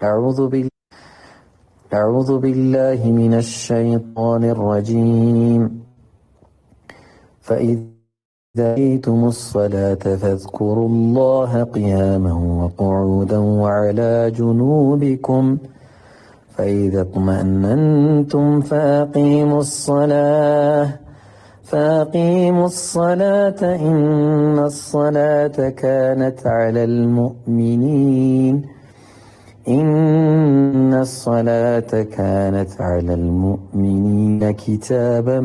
أعوذ بالله أعوذ بالله من الشيطان الرجيم فإذا قضيتم الصلاة فاذكروا الله قياما وقعودا وعلى جنوبكم فإذا اطمأننتم فأقيموا الصلاة إن الصلاة كانت على المؤمنين كتابا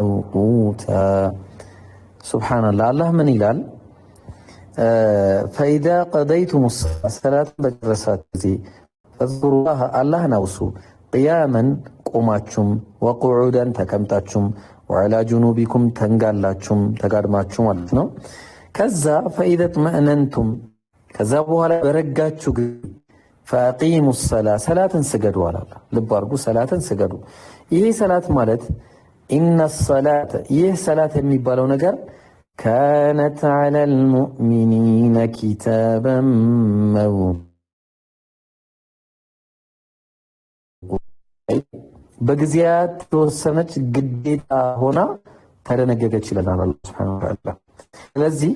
موقوتا. سبحان الله. الله من ይላል فإذا قضيتم الصلاة በጨረሳት ጊዜ فاذكروا الله ናውሱ قياما ቆማችሁም وقعودا ተቀምጣችሁም وعلى جنوبكم ተንጋላችሁም ተጋድማችሁም ማለት ነው። ከዛ فإذا اطمأننتم ከዛ በኋላ በረጋችሁ ጊዜ فأقيموا الصلاة ሰላትን ስገዱ አለ። ልብ አድርጉ፣ ሰላትን ስገዱ። ይሄ ሰላት ማለት إن الصلاة ይህ ሰላት የሚባለው ነገር كانت على المؤمنين كتابا በጊዜያት ተወሰነች ግዴታ ሆና ተደነገገች ይላል አላህ Subhanahu Wa Ta'ala። ስለዚህ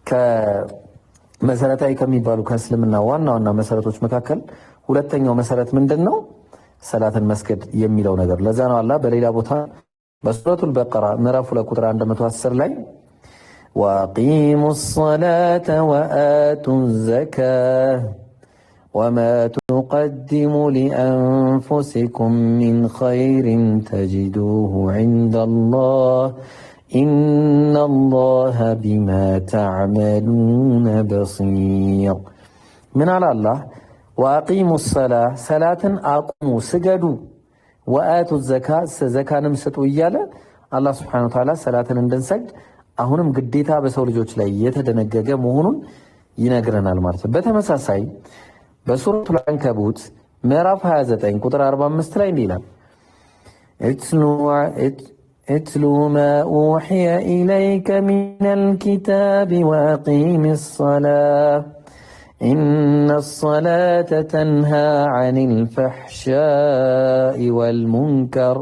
ከመሰረታዊ ከሚባሉ ከእስልምና ዋና ዋና መሰረቶች መካከል ሁለተኛው መሰረት ምንድነው? ሰላትን መስገድ የሚለው ነገር። ለዛ ነው አላህ በሌላ ቦታ በሱረቱል በቀራ ምዕራፍ 2 ቁጥር 110 ላይ وأقيموا الصلاة وآتوا الزكاة وما تقدموا لأنفسكم من خير تجدوه عند الله إن الله بما تعملون بصير. من على الله وأقيموا الصلاة صلاة أقوموا سجدوا وآتوا الزكاة زكاة نمسطوا إيالا الله سبحانه وتعالى صلاة ندنسجد አሁንም ግዴታ በሰው ልጆች ላይ የተደነገገ መሆኑን ይነግረናል ማለት ነው። በተመሳሳይ በሱረቱል አንከቡት ምዕራፍ 29 ቁጥር 45 ላይ ይላል اتلو ما أوحي إليك من الكتاب وأقيم الصلاة إن الصلاة تنهى عن الفحشاء والمنكر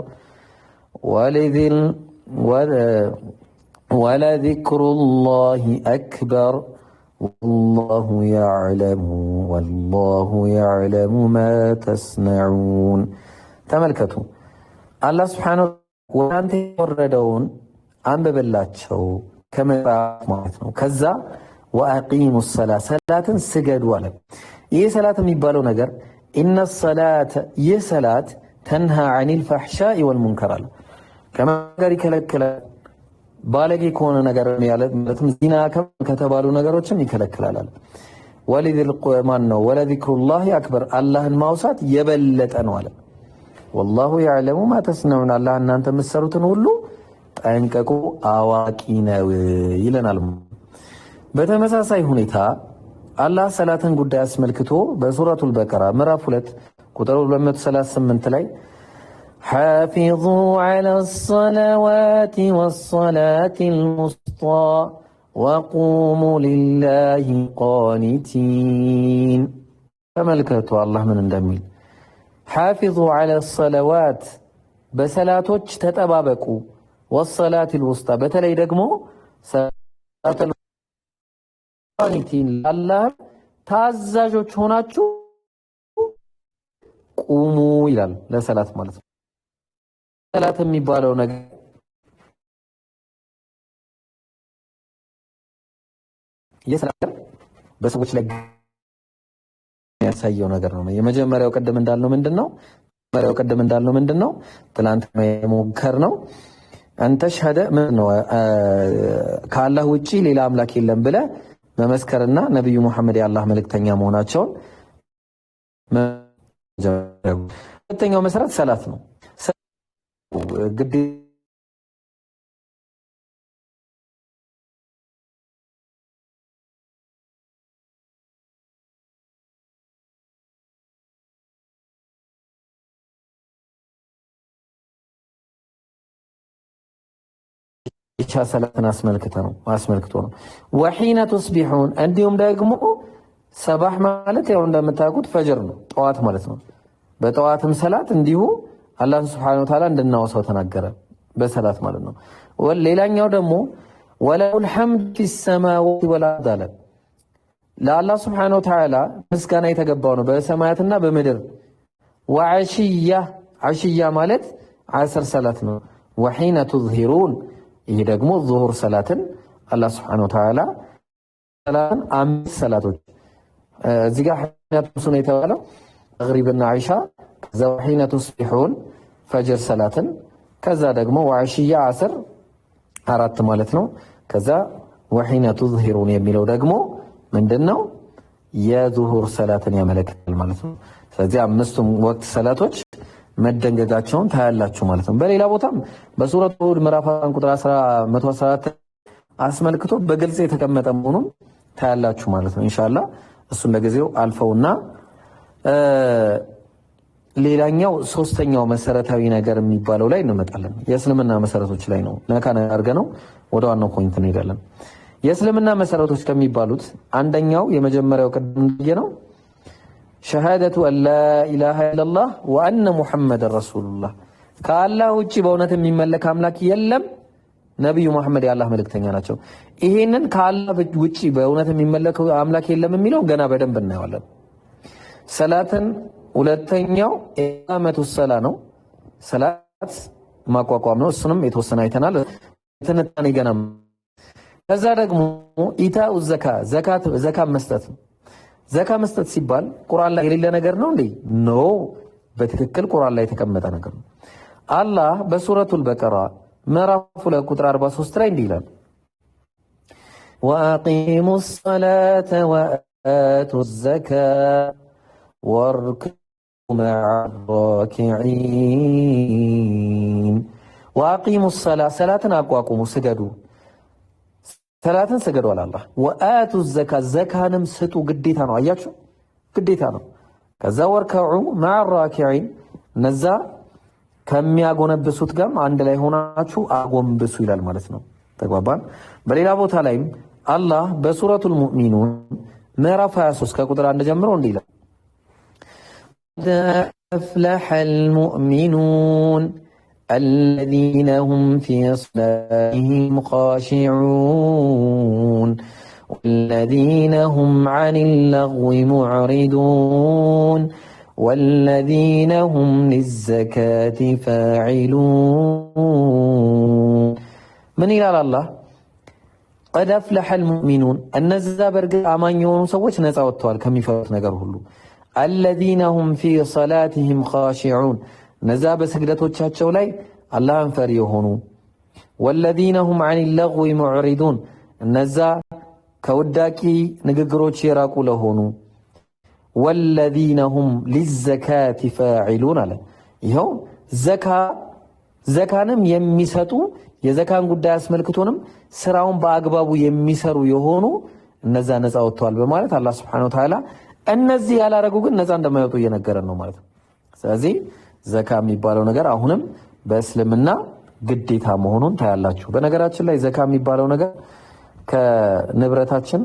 ولذكر الله أكبر والله يعلم ما تصنعون. تملكتوا الله سبحانه وتعالى وردون አንበበላቸው ከመጽሐፍ ማለት ነው። ከዛ وأقيموا الصلاة ሰላትን ስገዱ አለ። ይህ ሰላት የሚባለው ነገር إن الصلاة ይህ ሰላት تنهى عن الفحشاء والمنكر አለ። ከመጋሪ ከለከላል ባለጌ ከሆነ ነገር ያለ ማለትም ዚና ከተባሉ ነገሮችን ይከለክላል። ወለዚክሩላሂ አክበር አላህን ማውሳት የበለጠ ነው አለ። والله يعلم ما تصنعون አላህ እናንተ የምትሰሩትን ሁሉ ጠንቅቆ አዋቂ ነው ይለናል። በተመሳሳይ ሁኔታ አላህ ሰላትን ጉዳይ አስመልክቶ በሱረቱል በቀራ ምዕራፍ 2 ቁጥር 238 ላይ حافظوا على الصلوات والصلاة الوسطى وقوموا لله قانتين. تملكتوا الله من اندمين حافظوا على الصلوات بسلاتوች ተጠባበቁ والصلاة الوسطى በተለይ ደግሞ صلاة القانتين الله ታዛዦች ሆናችሁ ቁሙ ይላል። ለሰላት ማለት ነው። ሰላት የሚባለው ነገር የሰላት በሰዎች ላይ የሚያሳየው ነገር ነው። የመጀመሪያው ቀደም እንዳልነው ምንድነው ትላንት የሞከር ነው አንተ ሸሃደ ነው ከአላህ ውጪ ሌላ አምላክ የለም ብለ መመስከርና ነብዩ መሐመድ የአላህ መልእክተኛ መሆናቸውን ሁለተኛው መሰረት ሰላት ነው። ግድ ኢቻ ሰላትን አስመልክቶ ነው። ወሒነ ቱስቢሑን እንዲሁም ደግሞ ሰባህ ማለት ያው እንደምታውቁት ፈጅር ነው፣ ጠዋት ማለት ነው። በጠዋትም ሰላት እንዲሁ አላህ ሱብሓነሁ ወተዓላ እንድናወሳው ተናገረ፣ በሰላት ማለት ነው። ሌላኛው ደግሞ ወለሁል ሐምዱ ፊሰማዋቲ ወልአርድ አለ። ለአላህ ሱብሓነሁ ወተዓላ ምስጋና የተገባው ነው በሰማያትና በምድር። ወዐሽያ ማለት ዓስር ሰላት ነው። ወሒነ ቱዝሂሩን ይህ ደግሞ ዙሁር ሰላትን አላህ ሱብሓነሁ ወተዓላ ሰላትን 5 ሰላቶች እዚህ ጋር ሐያቱን ነው የተባለው መግሪብና ዒሻ፣ ከዛ ወሒነ ቱስቢሑን ፈጅር ሰላትን፣ ከዛ ደግሞ ወዐሽያ ዓስር 4 ማለት ነው። ከዛ ወሒነ ቱዝሂሩን የሚለው ደግሞ ምንድነው የዙሁር ሰላትን ያመለክታል ማለት ነው። ስለዚህ 5ቱም ወቅት ሰላቶች መደንገጋቸውን ታያላችሁ ማለት ነው። በሌላ ቦታም በሱረቱ ሁድ ምዕራፍ 1 ቁጥር 114 አስመልክቶ በግልጽ የተቀመጠ መሆኑን ታያላችሁ ማለት ነው። ኢንሻአላህ እሱን ለጊዜው አልፈውና ሌላኛው ሶስተኛው መሰረታዊ ነገር የሚባለው ላይ እንመጣለን። የእስልምና መሰረቶች ላይ ነው ነካ አድርገነው ወደ ዋናው ፖይንት እንሄዳለን። የእስልምና መሰረቶች ከሚባሉት አንደኛው የመጀመሪያው ቅድም ነው ሸሃደቱ አላ ኢላሃ ኢላላህ ወአነ ሙሐመድን ረሱሉላህ፣ ከአላህ ውጪ በእውነት የሚመለክ አምላክ የለም፣ ነብዩ መሐመድ የአላህ መልእክተኛ ናቸው። ይሄንን ከአላህ ውጪ በእውነት የሚመለክ አምላክ የለም የሚለው ገና በደንብ እናየዋለን። ሰላትን ሁለተኛው ኢቃመቱ ሰላ ነው፣ ሰላት ማቋቋም ነው። እሱንም የተወሰነ አይተናል፣ ትንታኔ ገና። ከዛ ደግሞ ኢታኡ ዘካ መስጠት ነው። ዘካ መስጠት ሲባል ቁርአን ላይ የሌለ ነገር ነው እንዴ? ኖ፣ በትክክል ቁርአን ላይ የተቀመጠ ነገር ነው። አላህ በሱረቱል በቀራ ምዕራፍ 2 ቁጥር 43 ላይ እንዲህ ይላል ወአቂሙ ሰላተ ወአቱ ዘካ ወርኩዑ መዐ ራኪዒን። ወአቂሙ ሰላትን አቋቁሙ፣ ስገዱ፣ ሰላትን ስገዱ አለ አላህ። ወአቱ ዘካ ዘካንም ስጡ፣ ግዴታ ነው። አያችሁ፣ ግዴታ ነው። ከዛ ወርከዑ መዐ ራኪዒን እነዛ ከሚያጎነብሱት ጋር አንድ ላይ ሆናችሁ አጎንብሱ ይላል ማለት ነው። ተግባባን። በሌላ ቦታ ላይም አላህ በሱረቱል ሙእሚኑን ምዕራፍ 23 ከቁጥር 1 ጀምሮ እንዲህ ይላል አፍለሐል ሙእሚኑን الذين هم في صلاتهم خاشعون والذين هم عن اللغو معرضون والذين هم للزكاة فاعلون. من إلى الله قد أفلح المؤمنون النزا برق أمان يونو سوّش نزا والتوال كم يفرق نقره الذين هم في صلاتهم خاشعون نزا بسجدتو تشاتشو لي الله انفر يهونو والذين هم عن اللغو معرضون نزا كوداكي نققرو تشيراكو لهونو والذين هم للزكاة فاعلون على ይኸው ዘካንም የሚሰጡ የዘካን ጉዳይ አስመልክቶንም ስራውን በአግባቡ የሚሰሩ የሆኑ እነዛ ነፃ ወጥተዋል በማለት አላህ Subhanahu Wa Ta'ala እነዚህ ያላረጉ ግን ነፃ እንደማይወጡ እየነገረን ነው ማለት ነው። ስለዚህ ዘካ የሚባለው ነገር አሁንም በእስልምና ግዴታ መሆኑን ታያላችሁ። በነገራችን ላይ ዘካ የሚባለው ነገር ከንብረታችን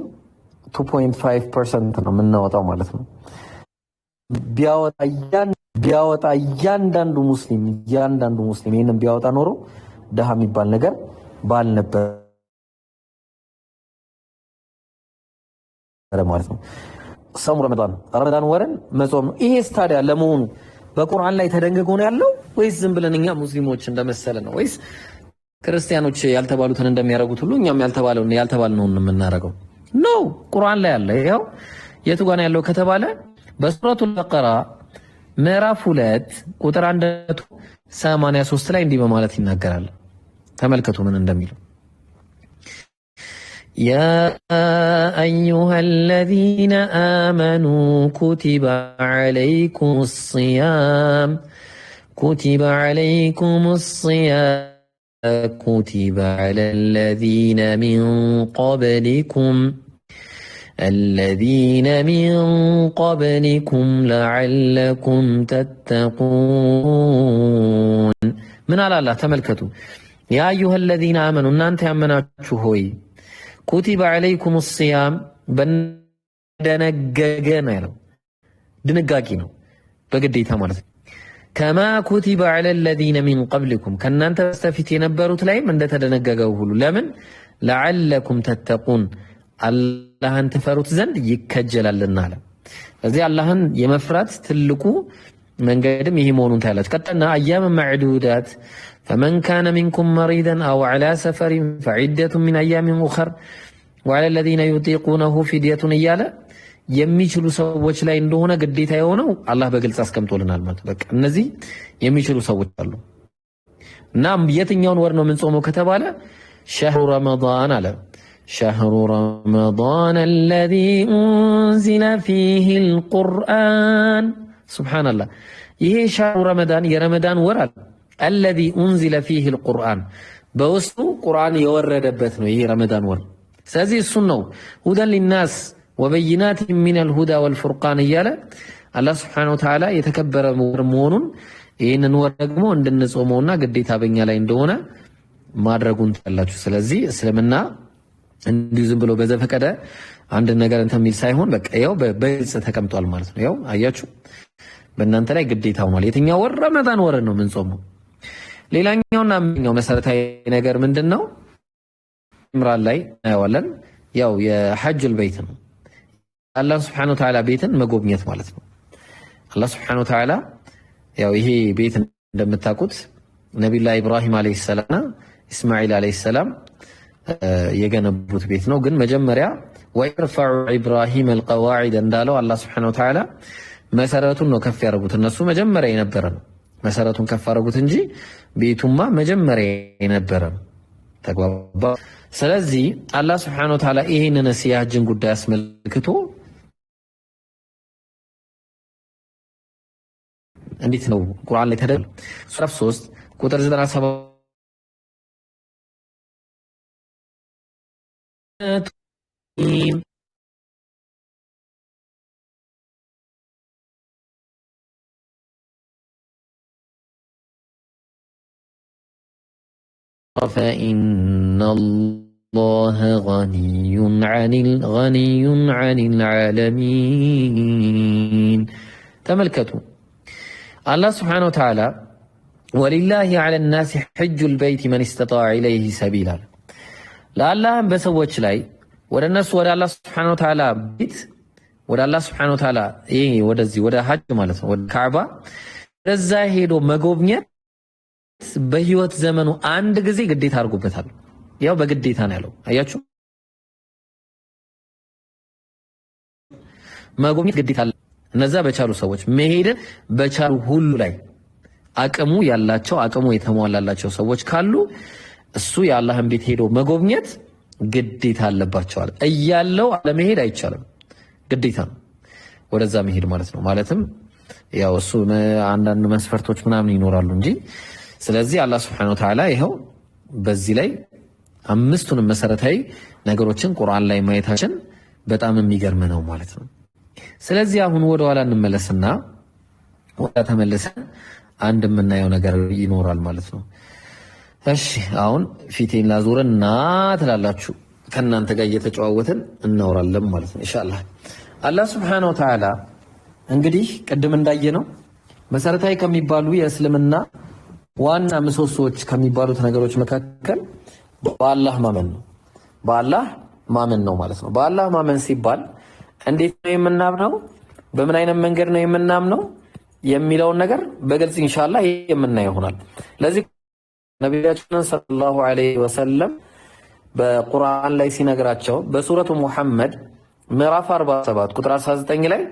2.5% ነው የምናወጣው ማለት ነው። ቢያወጣ እያንዳንዱ ሙስሊም ይሄንን ቢያወጣ ኖሮ ደሃ የሚባል ነገር ባልነበረ ማለት ነው። ሰሙ ረመዳን ወርን መጾም ነው። ይሄ ታዲያ ለመሆኑ በቁርአን ላይ ተደንግጎ ነው ያለው ወይስ ዝም ብለን እኛ ሙስሊሞች እንደመሰለ ነው? ወይስ ክርስቲያኖች ያልተባሉትን እንደሚያደርጉት ሁሉ እኛም ያልተባለውን የምናደርገው ነው? ቁርአን ላይ አለ። ይሄው የቱ ጋር ነው ያለው ከተባለ በሱረቱል በቀራ ምዕራፍ 2 ቁጥር 183 ላይ እንዲህ በማለት ይናገራል። ተመልከቱ ምን እንደሚለው يا أيها الذين آمنوا كتب عليكم الصيام كتب على الذين من قبلكم لعلكم تتقون. من على الله تملكتوا يا أيها الذين آمنوا أنت يأمناتشو هوي كتب عليكم الصيام ደነገገ ነው ያለው። ድንጋጌ ነው በግዴታ ማለት ነው። ከማ ኩቲበ ዐለ الذين من قبلكم ከናንተ በስተፊት የነበሩት ላይም እንደተደነገገው ሁሉ ለምን ለዓለኩም ተተቁን አላህን ትፈሩት ዘንድ ይከጀላልና አለ። ስለዚህ አላህን የመፍራት ትልቁ መንገድም ይሄ መሆኑን ታያላችሁ። ቀጥና አያም ማዕዱዳት فمن كان منكم مريضا أو على سفر فعدة من أيام أخر وعلى الذين يطيقونه فدية እያለ የሚችሉ ሰዎች ላይ እንደሆነ ግዴታ የሆነው አላህ በግልጽ አስቀምጦልናል ማለት በቃ እነዚህ የሚችሉ ሰዎች አሉ። እና የትኛውን ወር ነው የምንጾመው ከተባለ شهر رمضان አለ شهر رمضان الذي أنزل فيه القرآن سبحان الله ይሄ شهر رمضان የረመዳን ወር አለ الذي أنزل فيه القرآن በውስጡ ቁርአን የወረደበት ነው ይሄ ረመዳን ወር። ስለዚህ እሱ ነው هدى للناس وبينات من الهدى والفرقان እያለ አላህ Subhanahu Wa Ta'ala የተከበረ ወር መሆኑን ይሄንን ወር ደግሞ እንድንጾመውና ግዴታ በእኛ ላይ እንደሆነ ማድረጉን ታላችሁ። ስለዚህ እስልምና እንዲሁ ዝም ብሎ በዘፈቀደ አንድ ነገር እንተሚል ሳይሆን በቃ ያው በግልጽ ተቀምጧል ማለት ነው። ያው አያችሁ በእናንተ ላይ ግዴታ ሆኗል። የትኛው ወር ረመዳን ወር ነው የምንጾመው። ሌላኛውና ምንኛው መሰረታዊ ነገር ምንድነው? ኢምራን ላይ እናየዋለን። ያው የሐጅል በይት ነው አላህ Subhanahu Wa Ta'ala ቤትን መጎብኘት ማለት ነው። አላህ Subhanahu Wa Ta'ala ያው ይሄ ቤት እንደምታውቁት ነብዩላህ ኢብራሂም አለይሂ ሰላምና እስማኤል አለይሂ ሰላም የገነቡት ቤት ነው። ግን መጀመሪያ ወይርፈዑ ኢብራሂም القواعد እንዳለው አላህ Subhanahu Wa Ta'ala መሰረቱን ነው ከፍ ያደረጉት። እነሱ መጀመሪያ የነበረ ነው መሰረቱን ከፍ አደረጉት እንጂ ቤቱማ መጀመሪያ የነበረ ነው። ተግባባ። ስለዚህ አላህ Subhanahu Wa Ta'ala ይሄንን የሐጅን ጉዳይ አስመልክቶ እንዴት ነው ቁርአን ላይ ተደል ሱራ 3 ቁጥር 97 فإن الله غني عن العالمين تملكتوا الله سبحانه وتعالى ولله على الناس حج البيت من استطاع إليه سبيلا لله بسوتش لاي ወደ እነሱ ወደ አላህ Subhanahu Wa Ta'ala ቤት ወደ አላህ Subhanahu Wa Ta'ala ወደዚህ ወደ ሐጅ ማለት ነው ወደ ካዕባ እዛ ሄዶ መጎብኘት በህይወት ዘመኑ አንድ ጊዜ ግዴታ አድርጎበታል። ያው በግዴታ ነው ያለው። አያችሁ መጎብኘት ግዴታ አለ። እነዛ በቻሉ ሰዎች መሄድ በቻሉ ሁሉ ላይ አቅሙ ያላቸው አቅሙ የተሟላላቸው ሰዎች ካሉ እሱ የአላህን ቤት ሄዶ መጎብኘት ግዴታ አለባቸዋል። እያለው አለመሄድ አይቻልም። ግዴታ ነው ወደዛ መሄድ ማለት ነው። ማለትም ያው እሱ አንዳንድ መስፈርቶች ምናምን ይኖራሉ እንጂ ስለዚህ አላህ Subhanahu Wa Ta'ala ይሄው በዚህ ላይ አምስቱንም መሰረታዊ ነገሮችን ቁርአን ላይ ማየታችን በጣም የሚገርም ነው ማለት ነው። ስለዚህ አሁን ወደ ኋላ እንመለስና ወደ ተመለሰን አንድ የምናየው ነገር ይኖራል ማለት ነው። እሺ አሁን ፊቴን ላዙርና ትላላችሁ ከናንተ ጋር እየተጨዋወትን እናወራለን ማለት ነው ኢንሻአላህ። አላህ Subhanahu Wa Ta'ala እንግዲህ ቅድም እንዳየነው መሰረታዊ ከሚባሉ የእስልምና ዋና ምሰሶዎች ከሚባሉት ነገሮች መካከል በአላህ ማመን ነው። በአላህ ማመን ነው ማለት ነው። በአላህ ማመን ሲባል እንዴት ነው የምናምነው? በምን አይነት መንገድ ነው የምናምነው የሚለውን ነገር በግልጽ ኢንሻአላህ የምናየው ይሆናል። ለዚህ ነብያችን ሰለላሁ ዐለይሂ ወሰለም በቁርአን ላይ ሲነግራቸው በሱረቱ ሙሐመድ ምዕራፍ 47 ቁጥር 19 ላይ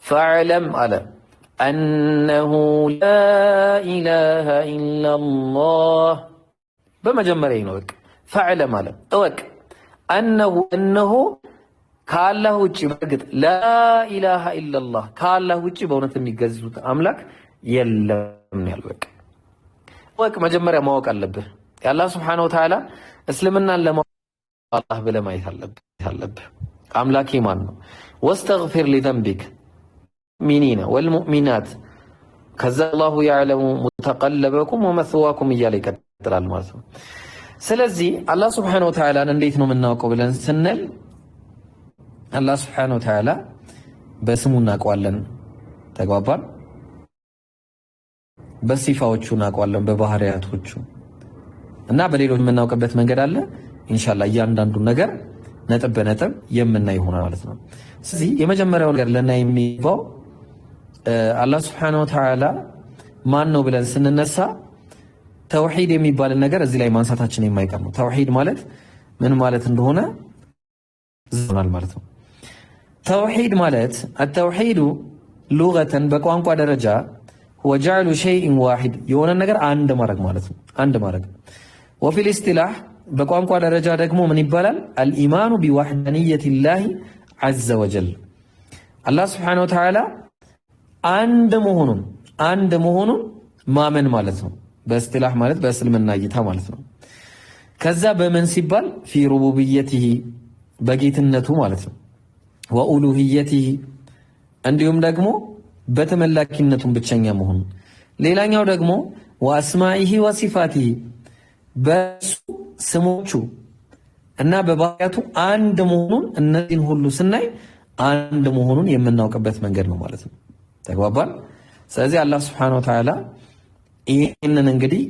ፈዕለም አለ أنه لا إله إلا الله بمجمرة ينوك فعلم على أوك أنه كالله وجه لا إله إلا الله كالله وجه بونة ميجزوت أملك يلم يلوك أوك مجمرة ما وك اللبه يا الله سبحانه وتعالى اسلمنا لما الله بلا ما يهلب أملك إيمان واستغفر لذنبك المؤمنين والمؤمنات كذا الله يعلم متقلبكم ومثواكم إيالك تلال مازم سلزي الله سبحانه وتعالى እንዴት ነው የምናውቀው ብለን ስንል አላህ Subhanahu Wa Ta'ala በስሙ እናውቀዋለን ተግባባን በሲፋዎቹ እናውቀዋለን በባህሪያቶቹ እና በሌሎች የምናውቅበት መንገድ አለ ኢንሻአላህ እያንዳንዱ ነገር ነጥብ በነጥብ የምናይ ይሆናል ማለት ነው ስለዚህ የመጀመሪያው ነገር ለናይ የሚባው አላህ Subhanahu Wa Ta'ala ማን ነው ብለን ስንነሳ ተውሂድ የሚባል ነገር እዚህ ላይ ማንሳታችን የማይቀር ነው ተውሂድ ማለት ምን ማለት እንደሆነ ዝናል ማለት ነው ተውሂድ ማለት التوحيد لغة በቋንቋ ደረጃ هو جعل شيء واحد የሆነ ነገር አንድ ማድረግ ማለት ነው አንድ ማድረግ وفي الاصطلاح በቋንቋ ደረጃ ደግሞ ምን ይባላል الإيمان بوحدانية الله عز وجل الله سبحانه وتعالى አንድ መሆኑን ማመን ማለት ነው በእስጢላህ ማለት በእስልምና እይታ ማለት ነው ከዛ በምን ሲባል في ربوبيته በጌትነቱ ማለት ነው وألوهيته እንዲሁም ደግሞ በተመላኪነቱን ብቸኛ መሆኑ ሌላኛው ደግሞ وأسمائه وصفاته በሱ ስሞቹ እና በባህሪያቱ አንድ መሆኑን እነዚህን ሁሉ ስናይ አንድ መሆኑን የምናውቅበት መንገድ ነው ማለት ነው ተግባባን ስለዚህ አላህ Subhanahu Wa Ta'ala ይሄንን እንግዲህ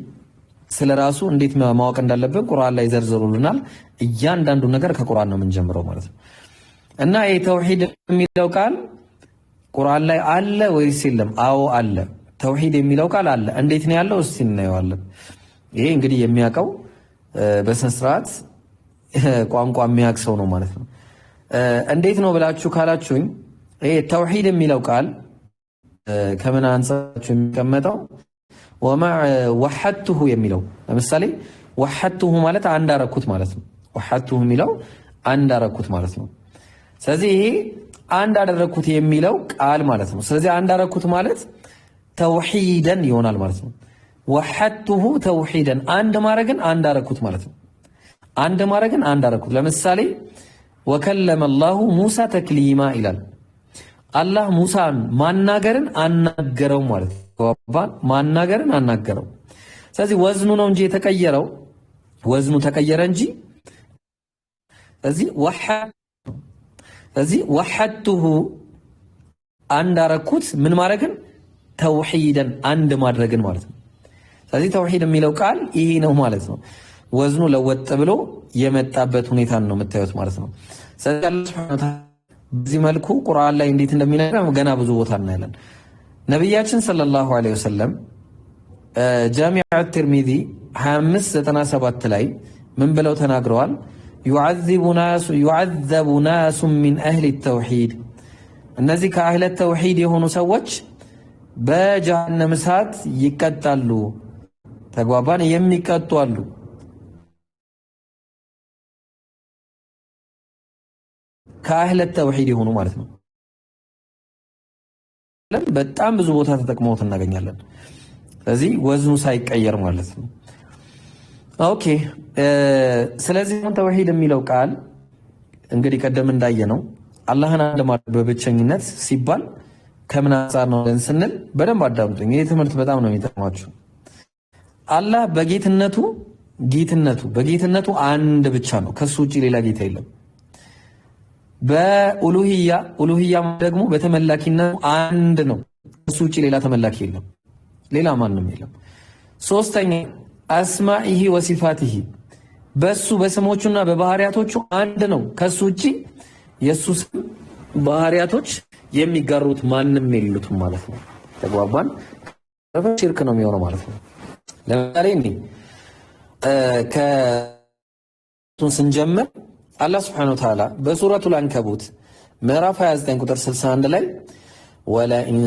ስለራሱ እንዴት ማወቅ እንዳለብን ቁርአን ላይ ዘርዝሩልናል እያንዳንዱ ነገር ከቁርአን ነው የምንጀምረው ማለት ነው እና ይሄ ተውሂድ የሚለው ቃል ቁርአን ላይ አለ ወይስ የለም አዎ አለ ተውሂድ የሚለው ቃል አለ እንዴት ነው ያለው እስቲ እናየዋለን ይሄ እንግዲህ የሚያቀው በስንስራት ቋንቋ የሚያክሰው ነው ማለት ነው እንዴት ነው ብላችሁ ካላችሁኝ ይሄ ተውሂድ የሚለው ቃል ከምን አንፃችሁ የሚቀመጠው ወማ ወሐድቱሁ የሚለው ለምሳሌ ወሐድቱሁ ማለት አንድ አረኩት ማለት ነው ወሐድቱሁ የሚለው አንድ አረኩት ማለት ነው ስለዚህ ይሄ አንድ አደረኩት የሚለው ቃል ማለት ነው ስለዚህ አንድ አረኩት ማለት ተውሂደን ይሆናል ማለት ነው ወሐድቱሁ ተውሂደን አንድ ማረግን አንድ አረኩት ማለት ነው አንድ ማረግን አንድ አረኩት ለምሳሌ ወከለመ الله موسى تكليما ይላል አላህ ሙሳን ማናገርን አናገረው ማለት ነው ማናገርን አናገረው ስለዚህ ወዝኑ ነው እንጂ የተቀየረው ወዝኑ ተቀየረ እንጂ ስለዚህ ወሐድቱሁ አንድ አረኩት ምን ማድረግን ተውሂደን አንድ ማድረግን ማለት ነው ስለዚህ ተውሂድ የሚለው ቃል ይሄ ነው ማለት ነው ወዝኑ ለወጥ ብሎ የመጣበት ሁኔታ ነው የምታዩት ማለት ነው ስለዚህ አላህ Subhanahu Wa Ta'ala በዚህ መልኩ ቁርአን ላይ እንዴት እንደሚነግረን ገና ብዙ ቦታ እናያለን ነብያችን ሰለላሁ ዐለይሂ ወሰለም ጃሚዕ አት-ትርሚዚ 2597 ላይ ምን ብለው ተናግረዋል يعذب ناس من أهل التوحيد እነዚህ ከአህለ ተውሂድ የሆኑ ሰዎች በጀሃነም እሳት ይቀጣሉ ተግባባን የሚቀጡ አሉ ከአህለ ተውሂድ የሆኑ ማለት ነው በጣም ብዙ ቦታ ተጠቅመውት እናገኛለን ስለዚህ ወዝኑ ሳይቀየር ማለት ነው ኦኬ ስለዚህ ተውሂድ የሚለው ቃል እንግዲህ ቀደም እንዳየነው አላህን አንድ ማድረግ በብቸኝነት ሲባል ከምን አንፃር ነው ስንል በደንብ አዳምጡኝ ይሄ ትምህርት በጣም ነው የሚጠቅማችሁ አላህ በጌትነቱ አንድ ብቻ ነው ከሱ ውጪ ሌላ ጌታ የለም በኡሉሂያ ደግሞ በተመላኪነቱ አንድ ነው ከሱ ውጪ ሌላ ተመላኪ የለም ሌላ ማንም የለም ሶስተኛ አስማኢሂ ወሲፋቲሂ በሱ በስሞቹና በባህሪያቶቹ አንድ ነው ከሱ ውጪ የሱስ ባህሪያቶች የሚጋሩት ማንም የሉትም ማለት ነው ተግባባን ሽርክ ነው የሚሆነው ማለት ነው ለምሳሌ ከቱን ስንጀምር አላህ Subhanahu Wa Ta'ala በሱረቱል አንከቡት ምዕራፍ 29 ቁጥር 61 ላይ ولئن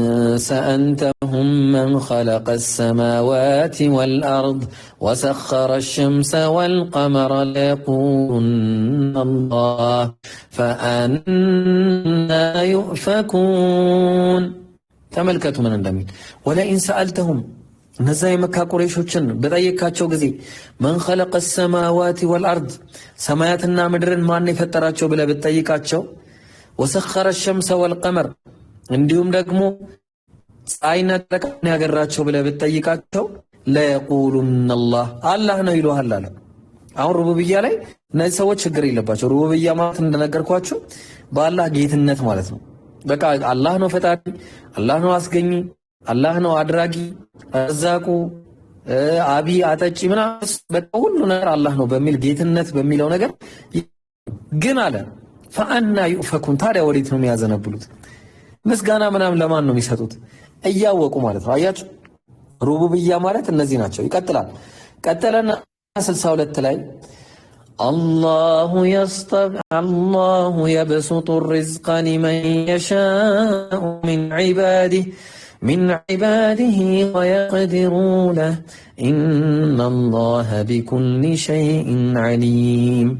سألتهم من خلق السماوات والأرض وسخر الشمس والقمر ليقولن الله فأنا يؤفكون ተመልከቱ ምን እንደሚል ولئن سألتهم እነዛ የመካ ቁረይሾችን በጠየቃቸው ጊዜ من خلق السماوات والأرض ሰማያትና ምድርን ማን የፈጠራቸው ብለህ ብትጠይቃቸው وسخر الشمس والقمر እንዲሁም ደግሞ ፀሐይና ጨረቃን ያገራቸው ብለህ ብትጠይቃቸው ለየቁሉን አላህ ነው ይሉሃል አለ አሁን ሩቡብያ ላይ እነዚህ ሰዎች ችግር የለባቸው ሩቡብያ ማለት እንደነገርኳችሁ በአላህ ጌትነት ማለት ነው። በቃ አላህ ነው ፈጣሪ፣ አላህ ነው አስገኝ፣ አላህ ነው አድራጊ፣ ረዛቁ፣ አቢ አጠጪ ምናምን በቃ ሁሉ ነገር አላህ ነው በሚል ጌትነት በሚለው ነገር ግን አለ ፈአና ዩፈኩን። ታዲያ ወዴት ነው የሚያዘነብሉት? ምስጋና ምናምን ለማን ነው የሚሰጡት? እያወቁ ማለት ነው። አያችሁ ሩቡብያ ማለት እነዚህ ናቸው። ይቀጥላል። ቀጠለና 62 ላይ አላሁ የብሱጡ ሪዝቀ ሊመን የሻኡ ሚን ዒባዲሂ ወየቅዲሩ ለህ ኢነላሀ ቢኩሊ ሸይኢን ዐሊም።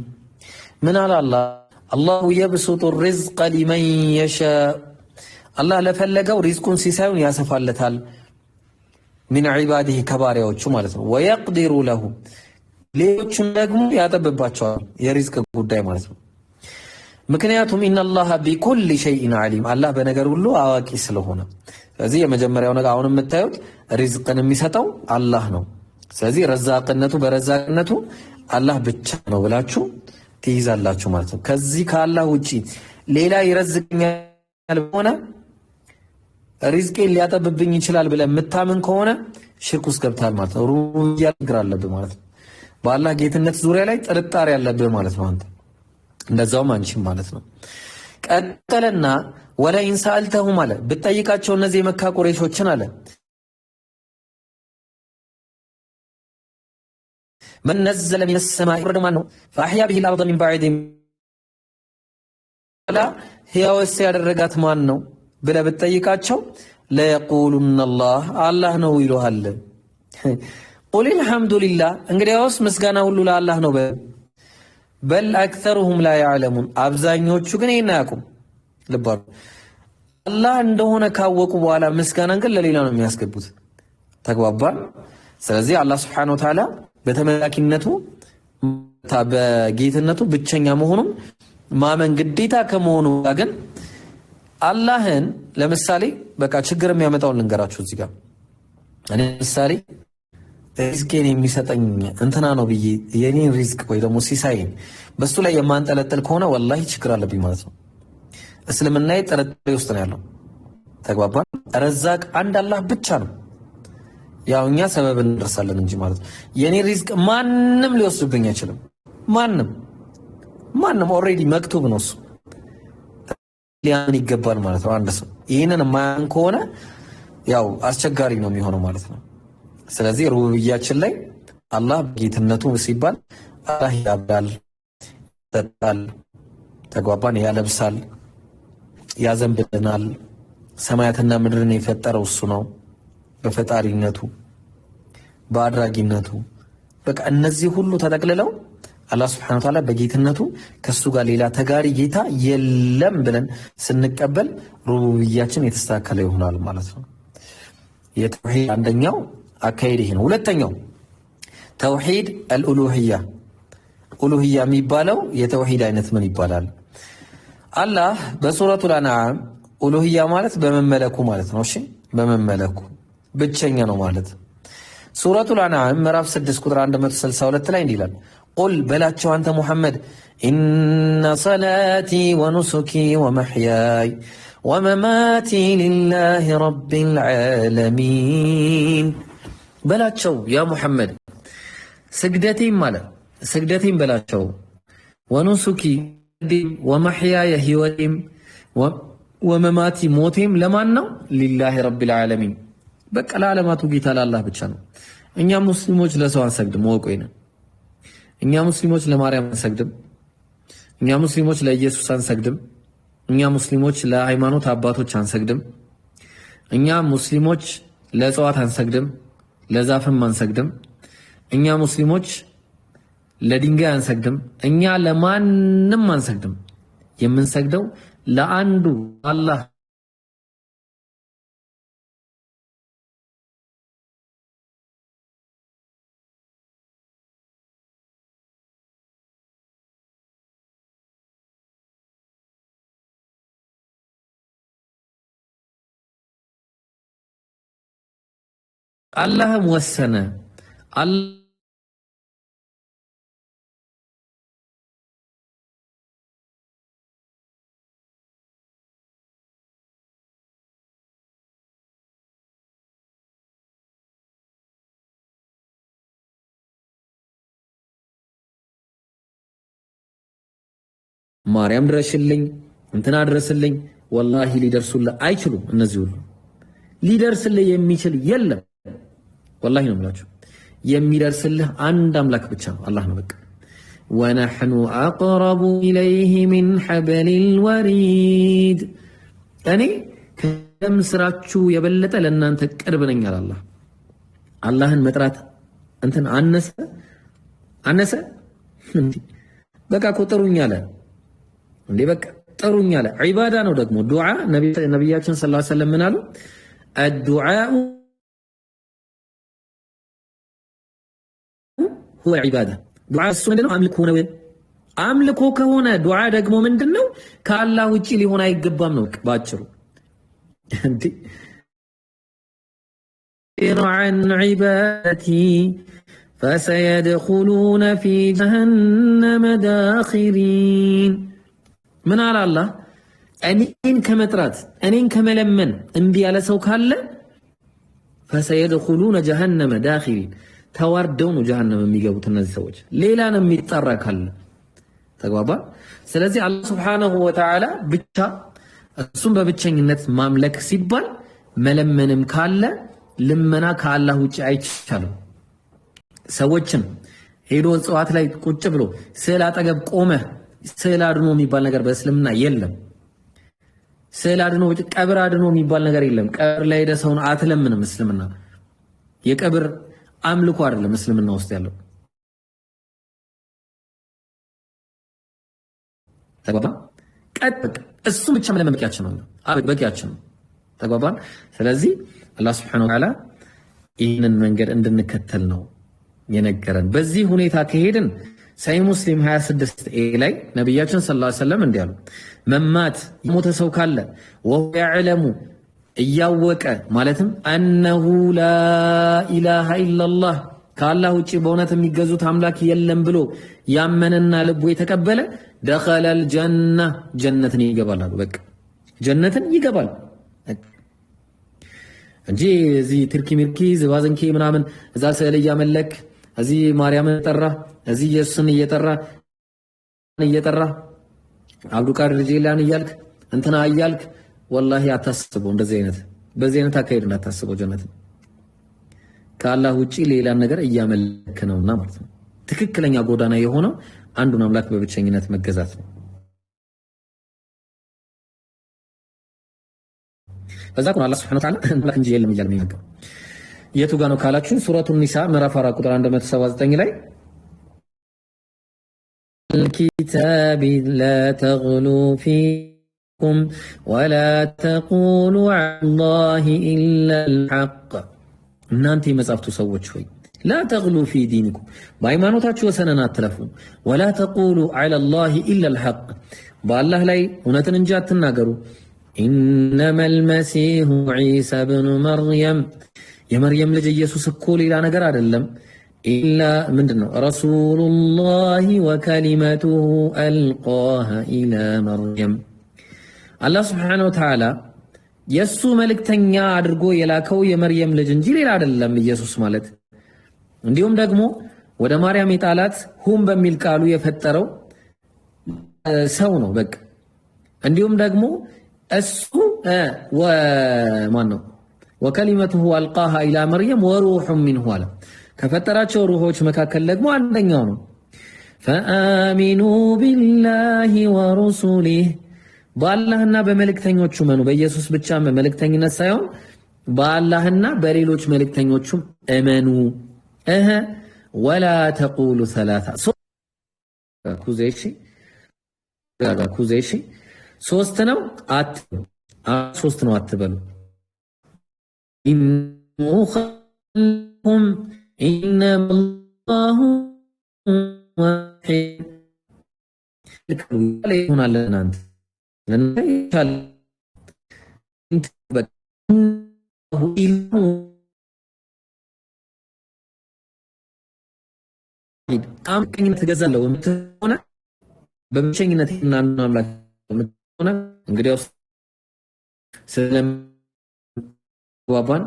ምን አለ አላህ? አላሁ የብሱጡ ሪዝቀ ሊመን የሻእ፣ አላህ ለፈለገው ሪዝቁን ሲሳዩን ያሰፋለታል። ሚን ዒባዲሂ ከባሪያዎቹ ማለት ነው። ወየቅዲሩ ለሁ ሌሎቹን ደግሞ ያጠብባቸዋል፣ የሪዝቅ ጉዳይ ማለት ነው። ምክንያቱም ኢነላሀ ቢኩሊ ሸይኢን ዐሊም፣ አላህ በነገር ሁሉ አዋቂ ስለሆነ። ስለዚህ የመጀመሪያው ነገር አሁን የምታዩት ሪዝቅን የሚሰጠው አላህ ነው። ስለዚህ ረዛቅነቱ በረዛቅነቱ አላህ ብቻ ነው ብላችሁ ትይዛላችሁ ማለት ነው። ከዚህ ከአላህ ውጪ ሌላ ይረዝቅኛል ሆነ ሪዝቄን ሊያጠብብኝ ይችላል ብለህ የምታምን ከሆነ ሽርክ ውስጥ ገብታል ማለት ነው። ሩቡብያ ችግር አለብህ ማለት ነው። በአላህ ጌትነት ዙሪያ ላይ ጥርጣሬ ያለብህ ማለት ነው አንተ፣ እንደዛውም አንቺም ማለት ነው። ቀጠለና ወለኢን ሰአልተሁም አለ ብትጠይቃቸው እነዚህ የመካ ቁረይሾችን አለ መን ነዘለ ሚነ ሰማኢ ወረደ ማን ነው? ፈአሕያ ቢሂል አርደ ሚን ባዕድ ሕያውስ ያደረጋት ማን ነው ብለህ ብትጠይቃቸው ለየቁሉነ አላህ ነው ይሉሃል። ቁል አልሐምዱሊላህ እንግዲያውስ ምስጋና ሁሉ ለአላህ ነው። በል አክተሩሁም ላ ያዕለሙን አብዛኞቹ ግን ይሄን አያውቁም። ልብ አድርጉ። አላህ እንደሆነ ካወቁ በኋላ ምስጋናን ግን ለሌላ ነው የሚያስገቡት። ተግባባን? ስለዚህ አላህ ሱብሓነሁ ወተዓላ በተመላኪነቱ በጌትነቱ ብቸኛ መሆኑን ማመን ግዴታ ከመሆኑ ግን አላህን ለምሳሌ በቃ ችግር የሚያመጣውን ልንገራችሁ እዚህ ጋር እኔ ምሳሌ ሪዝቄን የሚሰጠኝ እንትና ነው ብዬ የኔን ሪዝቅ ወይ ደግሞ ሲሳይን በሱ ላይ የማንጠለጥል ከሆነ ወላሂ ችግር አለብኝ ማለት ነው። እስልምናዬ ጥርጣሬ ውስጥ ነው ያለው። ተግባባን? ረዛቅ አንድ አላህ ብቻ ነው። ያው እኛ ሰበብ እንደርሳለን እንጂ ማለት ነው። የኔ ሪዝቅ ማንም ሊወስድብኝ አይችልም። ማንም ኦልሬዲ መክቱብ ነው እሱ ሊያምን ይገባል ማለት ነው። አንድ ሰው ይህንን የማያን ከሆነ ያው አስቸጋሪ ነው የሚሆነው ማለት ነው። ስለዚህ ሩቡብያችን ላይ አላህ ጌትነቱ ሲባል አላህ ያብዳል፣ ይጠጣል፣ ተግባባን፣ ያለብሳል፣ ያዘንብልናል። ሰማያትና ምድርን የፈጠረው እሱ ነው በፈጣሪነቱ በአድራጊነቱ። በቃ እነዚህ ሁሉ ተጠቅልለው አላህ ሱብሓነሁ ወተዓላ በጌትነቱ ከሱ ጋር ሌላ ተጋሪ ጌታ የለም ብለን ስንቀበል ሩቡብያችን የተስተካከለ ይሆናል ማለት ነው። የተውሂድ አንደኛው አካሄድ ይሄ ነው። ሁለተኛው ተውሂድ አልኡሉሂያ። ኡሉሂያ የሚባለው የተውሂድ አይነት ምን ይባላል? አላህ በሱረቱል አንዓም ኡሉሂያ ማለት በመመለኩ ማለት ነው። እሺ በመመለኩ ብቸኛ ነው ማለት። ሱረቱል አንዓም ምዕራፍ 6 ቁጥር 162 ላይ እንዲህ ይላል፣ ቁል በላቸው አንተ ሙሐመድ ኢነ ሰላቲ ወኑሱኪ ወመሕያይ ወመማቲ ሊላሂ ረቢል ዓለሚን። በላቸው ያ ሙሐመድ ስግደቴም አለ ስግደቴም በላቸው፣ ወኑሱኪ ወመሕያየ ህይወቴም ወመማቲ ሞቴም ለማን ነው? ሊላሂ ረቢል ዓለሚን በቃ ለዓለማቱ ጌታ ለአላህ ብቻ ነው። እኛ ሙስሊሞች ለሰው አንሰግድም፣ ወቆይ ነው። እኛ ሙስሊሞች ለማርያም አንሰግድም። እኛ ሙስሊሞች ለኢየሱስ አንሰግድም። እኛ ሙስሊሞች ለሃይማኖት አባቶች አንሰግድም። እኛ ሙስሊሞች ለእጽዋት አንሰግድም፣ ለዛፍም አንሰግድም። እኛ ሙስሊሞች ለድንጋይ አንሰግድም። እኛ ለማንም አንሰግድም። የምንሰግደው ለአንዱ አላህ አላህም ወሰነ። ማርያም ድረሽልኝ እንትና ድረስልኝ ወላሂ ሊደርሱልህ አይችሉም። እነዚህ ሁሉ ሊደርስልህ የሚችል የለም። ወላሂ ነው የምላችሁ የሚደርስልህ አንድ አምላክ ብቻ ነው፣ አላህ ነው በቃ። ወነሕኑ አቅረቡ ኢለይሂ ሚን ሐብሊል ወሪድ እኔ ከደም ስራችሁ የበለጠ ለእናንተ ቅርብ ነኝ አለ አላህ። አላህን መጥራት እንትን አነሰ በቃ እኮ ጥሩኝ አለ እንዴ በቃ ጥሩኝ አለ። ዒባዳ ነው ደግሞ ዱዓ። ነቢያችን ሰለላሁ ዐለይሂ ወሰለም ምን አሉ? አዱዓኡ ሁወ ዒባዳ። ዱዓ እሱ ምንድነው? አምልኮ ነው። አምልኮ ከሆነ ዱዓ ደግሞ ምንድነው? ከአላህ ውጪ ሊሆን አይገባም ነው ባጭሩ። እንዴ ኢርዓን ዒባደቲ ፈሰየድኹሉነ ፊ ጀሀነመ ዳኺሪን። ምን አለ አላህ? እኔን ከመጥራት እኔን ከመለመን እምቢ ያለ ሰው ካለ ፈሰየድኹሉነ ጀሀነመ ዳኺሪን ተዋርደው ነው ጀሀነም የሚገቡት እነዚህ ሰዎች። ሌላ ነው የሚጠራ ካለ ተግባባ። ስለዚህ አላህ ሱብሓነሁ ወተዓላ ብቻ እሱም በብቸኝነት ማምለክ ሲባል መለመንም ካለ ልመና ከአላህ ውጪ አይቻልም። ሰዎችን ሄዶ እጽዋት ላይ ቁጭ ብሎ ስዕል አጠገብ ቆመ ስዕል አድኖ የሚባል ነገር በእስልምና የለም። ስዕል አድኖ ቀብር አድኖ የሚባል ነገር የለም። ቀብር ላይ ሄደ ሰውን አትለምንም። እስልምና የቀብር አምልኮ አይደለም እስልምና ውስጥ ያለው ተግባባ። እሱ ብቻ መለመን በቂያችን ነው፣ በቂያችን ነው። ተግባባን። ስለዚህ አላህ ሱብሓነሁ ወተዓላ ይህንን መንገድ እንድንከተል ነው የነገረን። በዚህ ሁኔታ ከሄድን ሰሂህ ሙስሊም 26 ላይ ነብያችን ሰለላሁ ዐለይሂ ወሰለም እንዲህ አሉ፣ መማት የሞተ ሰው ካለ ወሁ ያዕለሙ እያወቀ ማለትም አነሁ ላኢላሃ ኢለላህ ከአላህ ውጭ በእውነት የሚገዙት አምላክ የለም ብሎ ያመነና ልቡ የተቀበለ ደኸለል ጀና ጀነትን ይገባል አሉ። በቃ ጀነትን ይገባል እንጂ እዚህ ትርኪ ሚርኪ ዝባዝንኪ ምናምን እዛ ስዕል እያመለክ እዚህ ማርያምን ጠራ እዚህ ኢየሱስን እየጠራ አብዱልቃድር ጂላኒ እያልክ እንትና እያልክ ወላሂ አታስበው። በዚህ አይነት አካሄድ እንዳታስበው። ጀነትን ከአላህ ውጪ ሌላ ነገር እያመለክ ነውና ማለት ነው። ትክክለኛ ጎዳና የሆነው አንዱን አምላክ በብቸኝነት መገዛት ነው። በዛ ነው አላህ ሱብሓነሁ ወተዓላ አምላክ እንጂ የለም እያለ የሚናገረው። የቱ ጋር ነው ካላችሁ ሱረቱ ኒሳ ምዕራፍ 4 ቁጥር 179 ላይ الكتاب لا تغلوا فيكم ولا تقولوا على الله إلا الحق እናንተ የመጻፍቱ ሰዎች ሆይ لا تغلوا في دينكم በሃይማኖታችሁ ወሰንን አትለፉ ولا تقولوا على الله إلا الحق በአላህ ላይ እውነትን እንጂ አትናገሩ إنما المسيح عيسى بن مريم የመርየም ልጅ ኢየሱስ እኮ ሌላ ነገር አይደለም ኢላ ምንድነው ረሱሉላሂ ወከሊመቱሁ አልቃሃ ኢላ መርየም አላህ ሱብሓነሁ ወተዓላ የሱ መልእክተኛ አድርጎ የላከው የመርየም ልጅ እንጂ ሌላ አይደለም ኢየሱስ ማለት። እንዲሁም ደግሞ ወደ ማርያም የጣላት ሁም በሚል ቃሉ የፈጠረው ሰው ነው በቃ። እንዲሁም ደግሞ እሱ ማን ነው ወከሊመቱሁ አልቃሃ ኢላ መርየም ወሩሑ ሚንሁ አለ ከፈጠራቸው ሩሆች መካከል ደግሞ አንደኛው ነው። ፈአሚኑ ቢላሂ ወሩሱሊህ በአላህና በመልእክተኞቹ መኑ። በኢየሱስ ብቻ መልእክተኝነት ሳይሆን በአላህና በሌሎች መልእክተኞቹም እመኑ። ወላ ተቁሉ ሰላሳ ኩዜሺ ሶስት ነው አትበሉ። إنما الله واحد يكون على أنت لأن አምቀኝነት ገዛለው የምትሆነ በብቸኝነት እናንተ አምላክ የምትሆነ እንግዲያው ሰለም ዋባን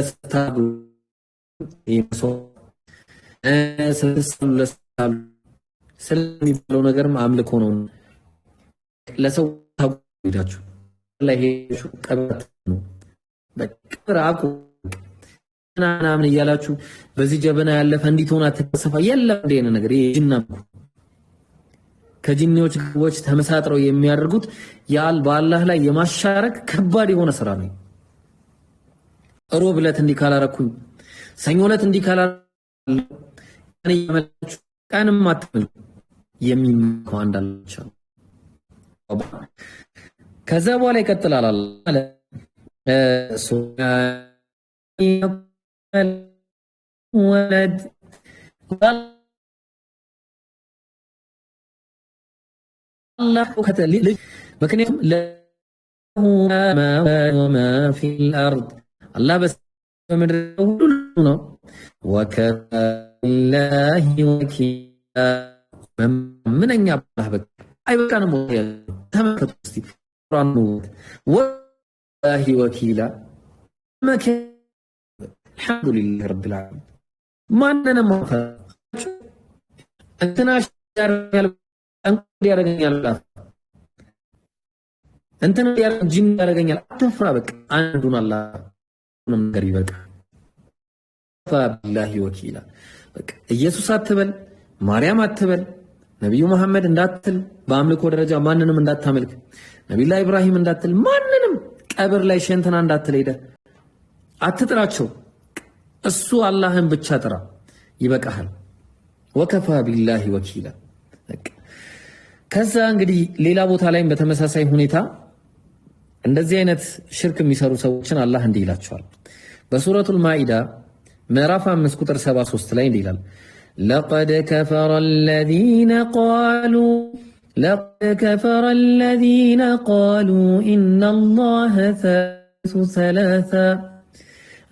ስታዱ ስለሚባለው ነገርም አምልኮ ነው። ለሰው ታውቁዳችሁ ላይ ሄዱ ቀብራት ነው በቅራቁ ምናምን እያላችሁ በዚህ ጀበና ያለፈ እንዲት ሆና ተከሰፋ የለም እንደነ ነገር ይጅና ከጂኒዎች ግቦች ተመሳጥረው የሚያደርጉት ያል በአላህ ላይ የማሻረክ ከባድ የሆነ ስራ ነው። ሮብ ዕለት እንዲህ ካላረኩኝ ሰኞ ዕለት እንዲህ ካላረኩኝ ያመላችሁ ቀንም አትመልኩ የሚመካው አንዳላችሁ። ከዛ በኋላ ይቀጥላል አላህ ወለድ الله كتل ምክንያቱም له ما في الارض الله بس በምድር ሁሉ ነው وكفى بالله وكيلا ምንኛ አላህ በቃ አይበቃንም ተመከቱ እስቲ ቁርአኑ والله وكيلا الحمد لله رب العالمين ማንንም እንትና ያርጋል እንዴ ያረጋኛል እንትን ጂን ያረጋኛል አትፍራ በቃ አንዱን አላህ ምንም ነገር ይበቃ ፈቢላሂ ወኪላ በቃ ኢየሱስ አትበል ማርያም አትበል ነብዩ መሐመድ እንዳትል በአምልኮ ደረጃ ማንንም እንዳታመልክ ነብዩላህ ኢብራሂም እንዳትል ማንንም ቀብር ላይ ሸንተና እንዳትል ሄደ አትጥራቸው እሱ አላህን ብቻ ጥራ ይበቃሃል ወከፋ ቢላሂ ወኪላ በቃ ከዛ እንግዲህ ሌላ ቦታ ላይም በተመሳሳይ ሁኔታ እንደዚህ አይነት ሽርክ የሚሰሩ ሰዎችን አላህ እንዲህ ይላቸዋል በሱረቱል ማኢዳ ምዕራፍ 5 ቁጥር 73 ላይ እንዲህ ይላል لقد كفر الذين قالوا إن الله ثالث ثلاثة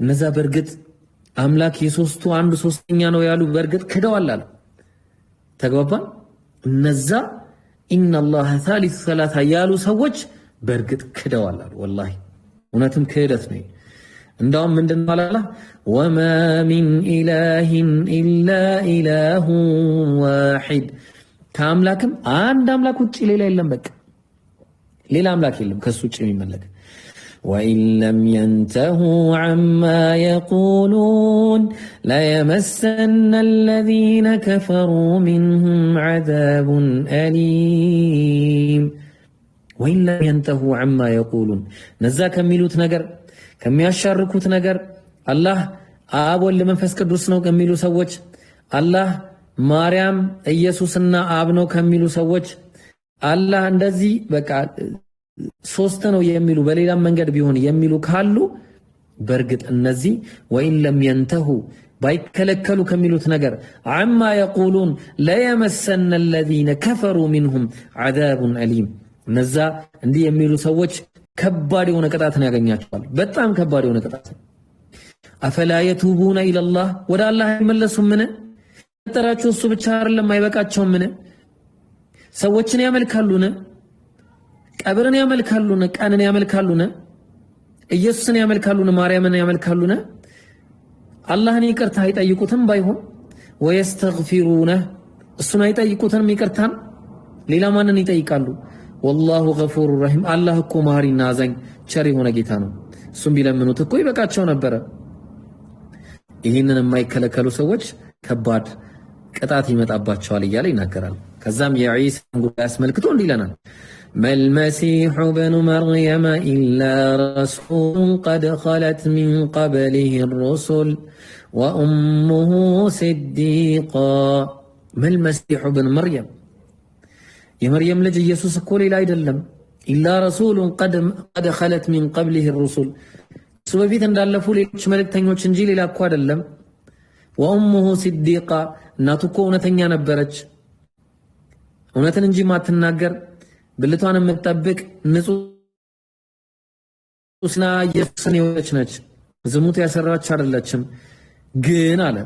እነዛ በርግጥ አምላክ የሶስቱ አንዱ ሶስተኛ ነው ያሉ በርግጥ ክደዋል አለ ተግባባን እነዛ إن الله ثالث ثلاثة ያሉ ሰዎች በርግጥ ክደዋል አሉ ወላሂ እውነትም ክህደት ነው እንደውም ምንድነው አላህ وما من إله إلا إله واحد ከአምላክም አንድ አምላክ ውጪ ሌላ የለም በቃ ሌላ አምላክ የለም ከሱ ውጪ የሚመለክ وإن لم ينتهوا عما يقولون ليمسن الذين كفروا منهم عذاب أليم وإن لم ينتهوا عما يقولون نزا كميلوت نجر كم يشاركوت نجر الله أول منفس قدوس نو كميلو سوج الله مريم ኢየሱስና አብ ነው ከሚሉ ሰዎች አላህ እንደዚህ በቃ ሶስት ነው የሚሉ በሌላ መንገድ ቢሆን የሚሉ ካሉ በርግጥ እነዚህ ወይን ለም ينتهو ባይከለከሉ ከሚሉት ነገር عما يقولون لا يمسن الذين كفروا منهم عذاب أليم ነዛ እንዲህ የሚሉ ሰዎች ከባድ የሆነ ቅጣት ነው ያገኛቸዋል በጣም ከባድ የሆነ ቅጣት أفلا يتوبون إلى الله ወደ አላህ አይመለሱም ምን ተራቹ እሱ ብቻ አይደለም አይበቃቸውም ምን ሰዎችን ያመልካሉን ቀብርን ያመልካሉን ቀንን ያመልካሉን ኢየሱስን ያመልካሉን ማርያምን ያመልካሉን አላህን ይቅርታ አይጠይቁትም ባይሆን ወይስተግፊሩነ እሱን አይጠይቁትም ይቅርታን ሌላ ማንን ይጠይቃሉ والله غفور رحيم አላህ እኮ ማሪና አዛኝ ቸር የሆነ ጌታ ነው እሱም ቢለምኑት እኮ ይበቃቸው ነበር ይሄንን የማይከለከሉ ሰዎች ከባድ ቅጣት ይመጣባቸዋል እያለ ይናገራል ከዛም የኢሳን ጉዳይ አስመልክቶ እንዲለናል ما المسيح ابن مريم إلا رسول قد خلت من قبله الرسل وأمه صديقة ما المسيح ابن مريم يا مريم لجي يسوس كولي لا يدلم إلا رسول قد خلت من قبله الرسل سوى فيتن دالفوا ليش ملك تنيوش انجيلي لا كواد اللم وأمه صديقة ناتوكو ونتنيا نبرج ونتن انجي ما تناقر ብልቷን የምትጠብቅ ንጹህና ኢየሱስን የወለደች ነች ዝሙት ያሰራች አይደለችም ግን አለ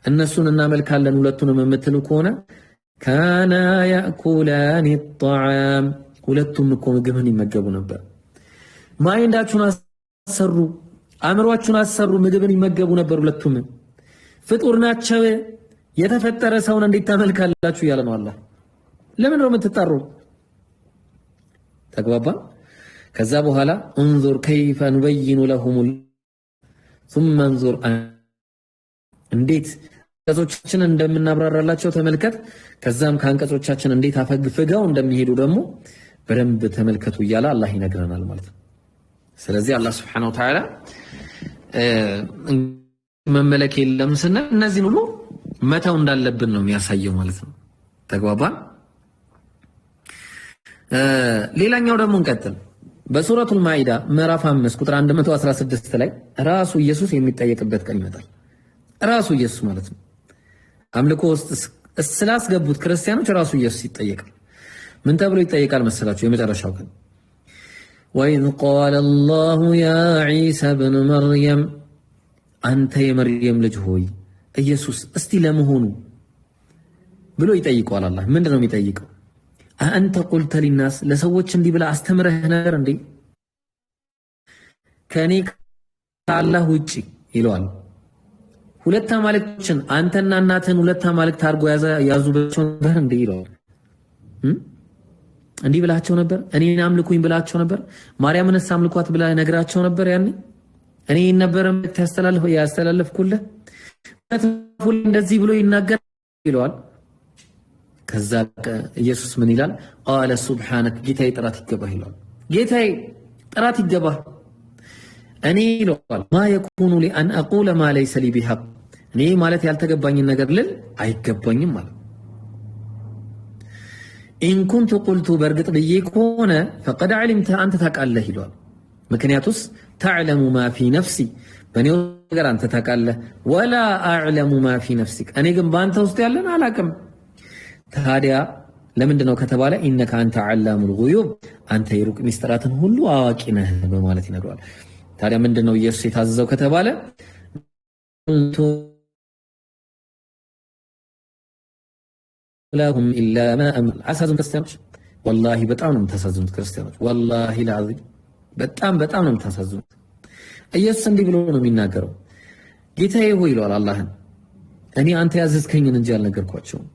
እነሱን እናመልካለን ሁለቱንም የምትሉ ከሆነ ካና ያእኩላን الطعام ሁለቱም እኮ ምግብን ይመገቡ ነበር ማይንዳችሁን አሰሩ አእምሮአችሁን አሰሩ ምግብን ይመገቡ ነበር ሁለቱም ፍጡር ናቸው የተፈጠረ ሰውን እንዴት ታመልካላችሁ ያለ ነው አላህ ለምን ነው የምትጣሩ ተግባባን። ከዛ በኋላ انظر كيف نبين لهم ثم انظر እንዴት አንቀጾቻችን እንደምናብራራላቸው ተመልከት። ከዛም ከአንቀጾቻችን እንዴት አፈግፍገው እንደሚሄዱ ደግሞ በደንብ ተመልከቱ እያለ አላህ ይነግረናል ማለት ነው። ስለዚህ አላህ Subhanahu Wa Ta'ala መመለክ የለም ስንል እነዚህን ሁሉ መተው እንዳለብን ነው የሚያሳየው ማለት ነው። ተግባባን። ሌላኛው ደግሞ እንቀጥል። በሱረቱል ማኢዳ ምዕራፍ 5 ቁጥር 116 ላይ ራሱ ኢየሱስ የሚጠየቅበት ቀን ይመጣል። ራሱ ኢየሱስ ማለት ነው። አምልኮ ውስጥ ስላስገቡት ክርስቲያኖች ራሱ ኢየሱስ ይጠየቃል። ምን ተብሎ ይጠየቃል መሰላችሁ? የመጨረሻው ቀን وإذ قال الله يا عيسى ابن مريم አንተ የመርየም ልጅ ሆይ ኢየሱስ እስቲ ለመሆኑ ብሎ ይጠይቀዋል። አላህ ምንድነው የሚጠይቀው? አንተ ቁልተ ሊናስ ለሰዎች እንዲህ ብለህ አስተምረህ ነበር እንዴ ከኔ ከአላህ ውጪ ይለዋል። ሁለት አማልክቶችን አንተና እናትህን ሁለት አማልክት አድርጎ ያዙባቸው ነበር እንዴ ይለዋል። እንዲህ ብላቸው ነበር? እኔን አምልኩኝ ብላቸው ነበር? ማርያምንስ አምልኳት ብላ ነግራቸው ነበር? ያኔ እኔ ነበር ያስተላለፍኩልህ እንደዚህ ብሎ ይናገር ይለዋል። ከዛ ኢየሱስ ምን ይላል? ቃለ ሱብሓነክ ጌታዬ ጥራት ይገባህ ይለዋል። ጌታዬ ጥራት ይገባህ እኔ ይለዋል ማ የኩኑ ሊ አን አቁለ ማ ለይሰ ሊ ቢሐቅ እኔ ማለት ያልተገባኝን ነገር ልል አይገባኝም ማለት ኢን ኩንቱ ቁልቱ በርግጥ ብዬ ከሆነ ፈቀድ ዓሊምተ አንተ ታውቃለህ ይለዋል። ምክንያቱስ ተዕለሙ ማ ፊ ነፍሲ በእኔ ነገር አንተ ታውቃለህ፣ ወላ አዕለሙ ማ ፊ ነፍሲክ እኔ ግን በአንተ ውስጥ ያለን አላውቅም። ታዲያ ለምንድነው ከተባለ ኢነከ አንተ ዓላሙል ጉዩብ አንተ የሩቅ ሚስጥራትን ሁሉ አዋቂ ነህ በማለት ይነግረዋል። ታዲያ ምንድነው ኢየሱስ የታዘዘው ከተባለ ለሁም ኢላ ማ አምር አሳዙን ክርስቲያኖች ወላሂ በጣም ነው የምታሳዝኑት ክርስቲያኖች ወላሂ ለአዚም በጣም ነው የምታሳዝኑት። ኢየሱስ እንዲህ ብሎ ነው የሚናገረው ጌታዬ ሆይ ይለዋል አላህን እኔ አንተ ያዘዝከኝን እንጂ አልነገርኳቸውም።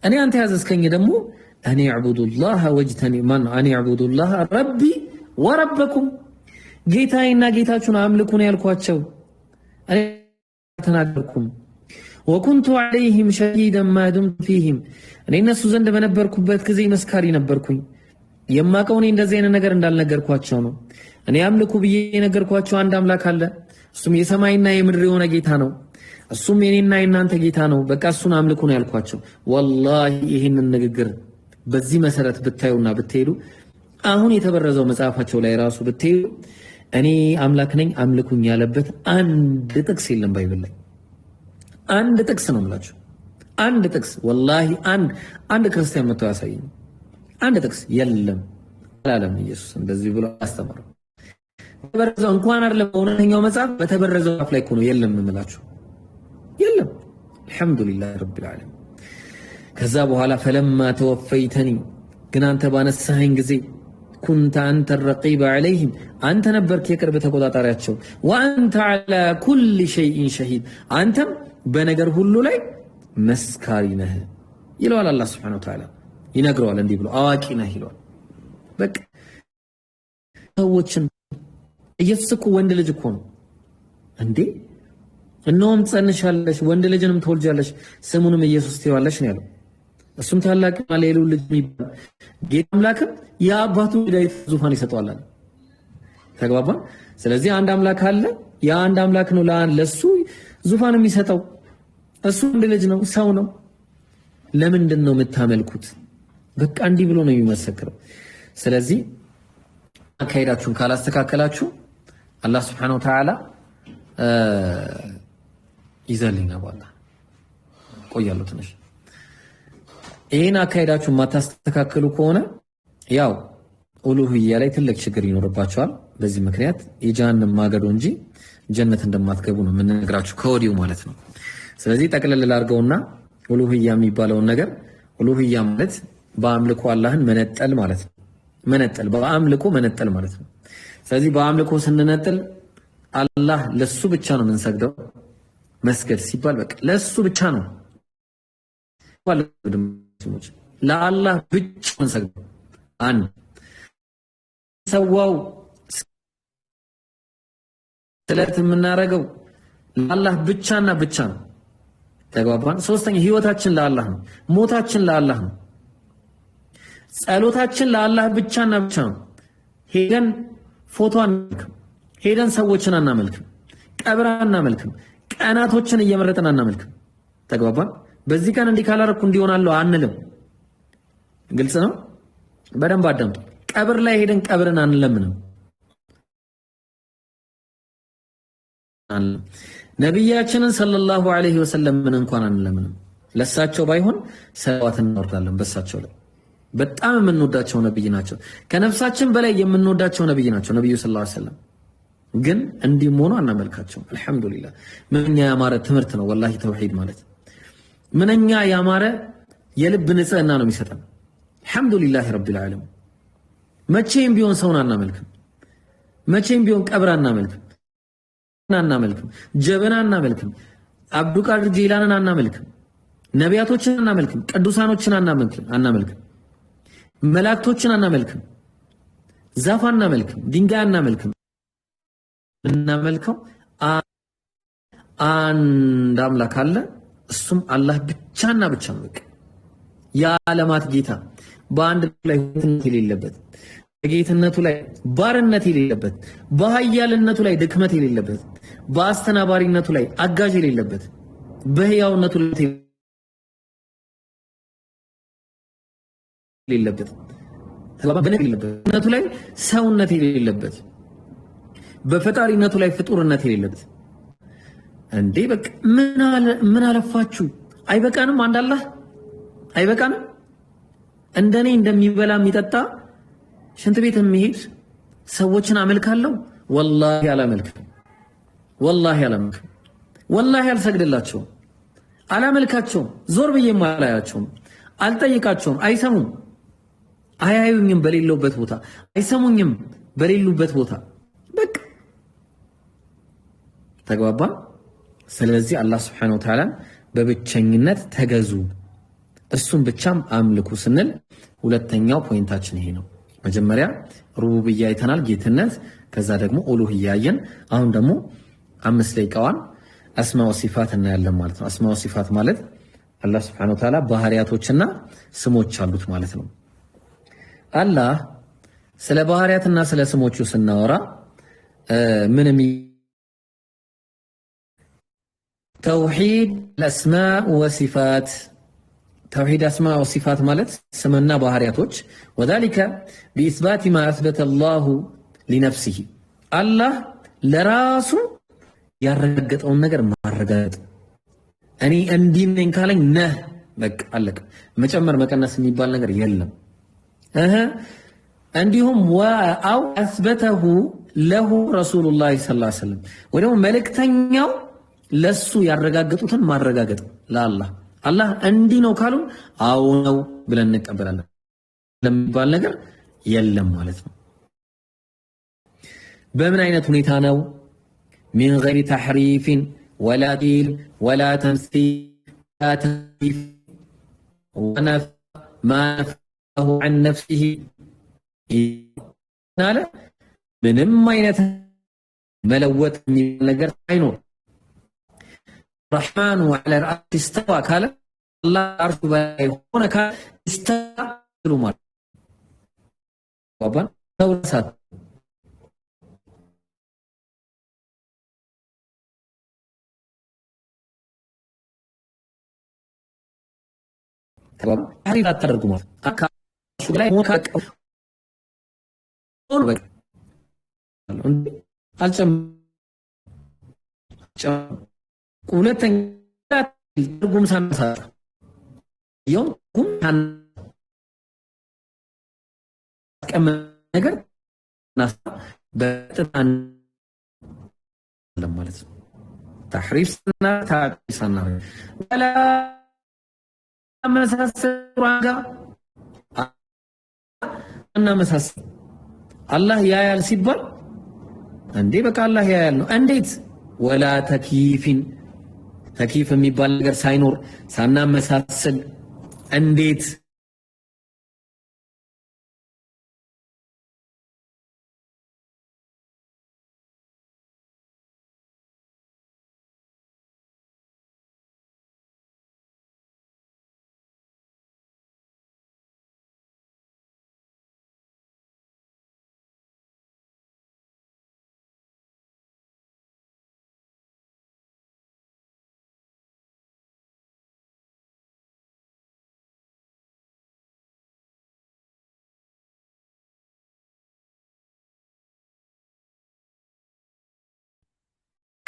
እኔ አንተ ያዘዝከኝ ደግሞ እኔ አዕቡዱላህ ወጅተኒ ማን እኔ አዕቡዱላህ ረቢ ወረበኩም ጌታዬና ጌታችሁን አምልኩ ነው ያልኳቸው። እኔ ተናገርኩም ወኩንቱ ዐለይሂም ሸሂደን ማ ዱምቱ ፊሂም እኔ እነሱ ዘንድ በነበርኩበት ጊዜ መስካሪ ነበርኩኝ። የማውቀው እኔ እንደዚህ አይነት ነገር እንዳልነገርኳቸው ነው። እኔ አምልኩ ብዬ የነገርኳቸው አንድ አምላክ አለ፣ እሱም የሰማይና የምድር የሆነ ጌታ ነው። እሱም የኔና የናንተ ጌታ ነው። በቃ እሱን አምልኩ ነው ያልኳቸው። ወላሂ ይሄንን ንግግር በዚህ መሰረት ብታዩና ብትሄዱ አሁን የተበረዘው መጽሐፋቸው ላይ ራሱ ብትሄዱ እኔ አምላክ ነኝ አምልኩኝ ያለበት አንድ ጥቅስ የለም ባይብል ላይ። አንድ ጥቅስ ነው የምላችሁ፣ አንድ ጥቅስ ወላሂ አንድ ክርስቲያን መጥቶ ያሳየኝ አንድ ጥቅስ የለም አላለም። ኢየሱስ እንደዚህ ብሎ አስተማረው። ተበረዘው እንኳን አይደለም በእውነተኛው መጽሐፍ በተበረዘው አፍ ላይ እኮ ነው የለም የምላችሁ የለም። አልሐምዱሊላህ ረቢል ዓለሚን። ከዛ በኋላ ፈለማ ተወፈይተኒ ግን አንተ ባነሳኸኝ ጊዜ ኩንተ አንተ ረቂበ ዐለይሂም አንተ ነበርክ የቅርብ ተቆጣጣሪያቸው። ወአንተ ዐላ ኩሊ ሸይኢን ሸሂድ አንተም በነገር ሁሉ ላይ መስካሪ ነህ ይለዋል አላህ ሱብሓነሁ ወተዓላ ይነግረዋል። እንዲህ ብሎ አዋቂ ነህ ይለዋል። በቃ ሰዎችን ኢየሱስ እኮ ወንድ ልጅ እኮ ነው እንዴ እነሆም ትጸንሻለሽ ወንድ ልጅንም ትወልጃለሽ ስሙንም ኢየሱስ ትይዋለሽ ነው ያለው። እሱም ታላቅ ማለሉ ልጅ የሚባል ጌታ አምላክም የአባቱ ዳዊት ዙፋን ይሰጠዋል። ተግባባ። ስለዚህ አንድ አምላክ አለ። ያ አንድ አምላክ ነው ለሱ ዙፋን የሚሰጠው። እሱ ወንድ ልጅ ነው፣ ሰው ነው። ለምንድን ነው የምታመልኩት? በቃ እንዲህ ብሎ ነው የሚመሰክረው። ስለዚህ አካሄዳችሁን ካላስተካከላችሁ አላህ Subhanahu Wa Ta'ala ይዘልኝ ነው ባላ ቆያለሁ ትንሽ። ይሄን አካሄዳችሁን ማታስተካከሉ ከሆነ ያው ኡሉሂያ ላይ ትልቅ ችግር ይኖርባችኋል። በዚህ ምክንያት የጀሃነም ማገዶ እንጂ ጀነት እንደማትገቡ ነው የምንነግራችሁ ከወዲሁ ማለት ነው። ስለዚህ ጠቅለል ላድርገውና ኡሉሂያ የሚባለውን ነገር ኡሉሂያ ማለት በአምልኮ አላህን መነጠል ማለት ነው። መነጠል በአምልኮ መነጠል ማለት ነው። ስለዚህ በአምልኮ ስንነጥል አላህ ለሱ ብቻ ነው የምንሰግደው። መስገድ ሲባል በቃ ለሱ ብቻ ነው ለአላህ ብቻ የምንሰግደው። አንድ ሰዋው ስለት የምናረገው ለአላህ ብቻና ብቻ ነው። ተግባባን? ሶስተኛ ህይወታችን ለአላህ ነው። ሞታችን ለአላህ ነው። ጸሎታችን ለአላህ ብቻና ብቻ ነው። ሄደን ፎቶ አናመልክም። ሄደን ሰዎችን አናመልክም። ቀብር አናመልክም። ቀናቶችን እየመረጥን አናመልክም። ተግባባን? በዚህ ቀን እንዲህ ካላረኩ እንዲሆናለሁ አንልም። ግልጽ ነው። በደንብ አዳምጡ። ቀብር ላይ ሄደን ቀብርን አንለምንም። ነብያችንን ሰለላሁ ዐለይሂ ወሰለም ምን እንኳን አንለምንም። ለሳቸው ባይሆን ሰላዋት እናወርዳለን በሳቸው ላይ። በጣም የምንወዳቸው ነብይ ናቸው። ከነፍሳችን በላይ የምንወዳቸው ነብይ ናቸው ነብዩ ሰለላሁ ዐለይሂ ወሰለም። ግን እንዲህም ሆኖ አናመልካቸው። አልሐምዱሊላህ። ምንኛ ያማረ ትምህርት ነው ወላሂ ተውሂድ ማለት። ምንኛ ያማረ የልብ ንጽህና ነው የሚሰጠን። አልሐምዱሊላህ ረቢል ዓለሚን። መቼም ቢሆን ሰውን አናመልክም። መቼም ቢሆን ቀብር አናመልክም። ጀበና አናመልክም። አብዱልቃድር ጂላንን አናመልክም። ነቢያቶችን አናመልክም። ቅዱሳኖችን አናመልክም። መላእክቶችን አናመልክም። ዛፍ አናመልክም። ድንጋይ አናመልክም። እናመልከው አንድ አምላክ አለ። እሱም አላህ ብቻና ብቻ ነው። የዓለማት ጌታ በአንድ ላይ ሁለት የሌለበት፣ በጌትነቱ ላይ ባርነት የሌለበት፣ በኃያልነቱ ላይ ድክመት የሌለበት፣ በአስተናባሪነቱ ላይ አጋዥ የሌለበት፣ በህያውነቱ ላይ የሌለበት፣ በነቱ ላይ ሰውነት የሌለበት፣ በፈጣሪነቱ ላይ ፍጡርነት የሌለበት። እንዴ በቃ ምን አለፋችሁ? አይበቃንም? አንድ አላህ አይበቃንም? እንደኔ እንደሚበላ የሚጠጣ ሽንት ቤት የሚሄድ ሰዎችን አመልካለሁ? ወላሂ አላመልክም። ወላሂ አላመልክም። ወላሂ አልሰግድላቸውም፣ አላመልካቸውም። ዞር ብዬም አላያቸውም፣ አልጠይቃቸውም። አይሰሙም፣ አያዩኝም በሌለውበት ቦታ፣ አይሰሙኝም በሌሉበት ቦታ። በቃ ተግባባ። ስለዚህ አላህ Subhanahu Wa Ta'ala በብቸኝነት ተገዙ፣ እሱን ብቻም አምልኩ ስንል ሁለተኛው ፖይንታችን ይሄ ነው። መጀመሪያ ሩቡብያ አይተናል፣ ጌትነት። ከዛ ደግሞ ኡሉህያ አየን። አሁን ደግሞ 5 ደቂቃዋን አስማው ሲፋት እናያለን ማለት ነው። አስማው ሲፋት ማለት አላህ Subhanahu Wa Ta'ala ባህሪያቶችና ስሞች አሉት ማለት ነው። አላህ ስለ ባህሪያትና ስለ ስሞቹ ስናወራ ምንም ተውሂድ الاسماء والصفات توحيد اسماء وصفات ማለት ስምና ባህሪያቶች وذلك باثبات ما اثبت الله لنفسه አላህ ለራሱ ያረጋገጠውን ነገር ማረጋገጥ። እኔ እንዲህ ነኝ ካለኝ ነህ በቃ አለቀ። መጨመር መቀነስ የሚባል ነገር የለም። እንዲሁም ወአው አስበተሁ ለሁ ረሱሉላህ ሰለላሁ ዐለይሂ ወሰለም ወደው መልእክተኛው ለሱ ያረጋገጡትን ማረጋገጥ ለአላህ። አላህ እንዲህ ነው ካሉ አዎ ነው ብለን እንቀበላለን። ለሚባል ነገር የለም ማለት ነው። በምን አይነት ሁኔታ ነው? من غير تحريف ولا تأويل ولا تمثيل ولا تكييف ونفى ما نفاه عن نفسه قال ምንም አይነት መለወጥ ነገር አይኖር። الرحمن على العرش استوى ካለ الله عرش በላይ ሆነ ካለ استوى ማለት ባባን ተውሳት ተባባ ታሪክ አታደርጉ ማለት አካሹ ላይ ሞካ ሆነ በቃ አልጨም ሁለተኛ ትርጉም ሳነሳ የውም ከመ ነገር ናስ በጥናን ለማለት ነው። ተሕሪፍና ታቂስና ወላ መሳሰራጋ እና መሳሰል አላህ ያያል ሲባል እንዴ በቃ አላህ ያያል ነው። እንዴት? ወላ ተክይፍን ተክይፍ የሚባል ነገር ሳይኖር ሳናመሳሰል እንዴት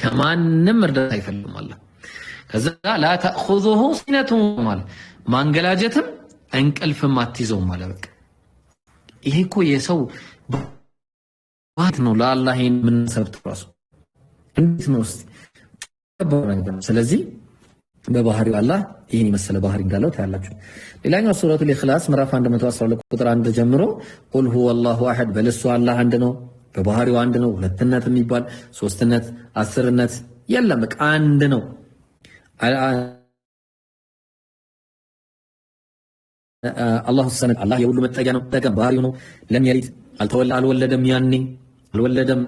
ከማንም እርዳታ አይፈልግም አላህ። ከዛ ላ ተእኹዙሁ ሲነቱን ማለት ማንገላጀትም እንቅልፍም አትይዘውም ማለት በቃ ይሄ እኮ የሰው ባህት ነው። ለአላህ ምን ሰብት ራሱ እንዴት ነው እስቲ ስለዚህ በባህሪው አላህ ይሄን የመሰለ ባህሪ እንዳለው ታያላችሁ። ሌላኛው ሱረቱል ኢኽላስ ምዕራፍ 112 ቁጥር 1 ጀምሮ ቁል ሁወላሁ አሐድ በለሱ አላህ አንድ ነው፣ በባህሪው አንድ ነው። ሁለትነት የሚባል ሶስትነት አስርነት የለም፣ በቃ አንድ ነው። አላሁ ሰመድ አላህ የሁሉ መጠጊያ ነው፣ ባህሪው ነው። ለም የሊድ አልወለደም፣ ያኔ አልወለደም፣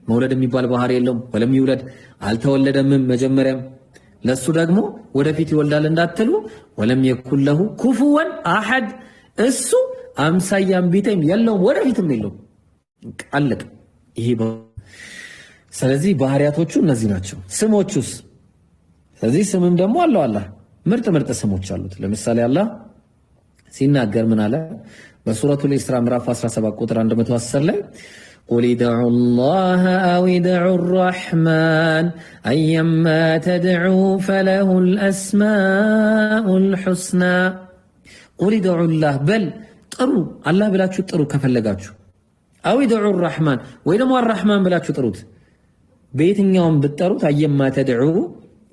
መውለድ የሚባል ባህሪ የለውም። ወለም ይውለድ አልተወለደም መጀመሪያም ለሱ ደግሞ ወደፊት ይወልዳል እንዳትሉ ወለም የኩን ለሁ ኩፉወን አሐድ እሱ አምሳያም ቢጤም የለውም ወደፊትም የለውም አለቀ ይሄ ስለዚህ ባህሪያቶቹ እነዚህ ናቸው። ስሞቹስ ስለዚህ ስምም ደግሞ አለው አላህ ምርጥ ስሞች አሉት። ለምሳሌ አላህ ሲናገር ምን አለ በሱረቱል ኢስራ ምዕራፍ 17 ቁጥር 110 ላይ قل ادعوا الله أو ادعوا الرحمن أيما تدعوا فله الأسماء الحسنى قل ادعوا الله بل طروا الله بلاችሁ ጥሩ ከፈለጋችሁ أو ادعوا الرحمن ወይ ደግሞ الرحمن ብላችሁ ጥሩት። በየትኛውም ብትጠሩት أيما تدعوا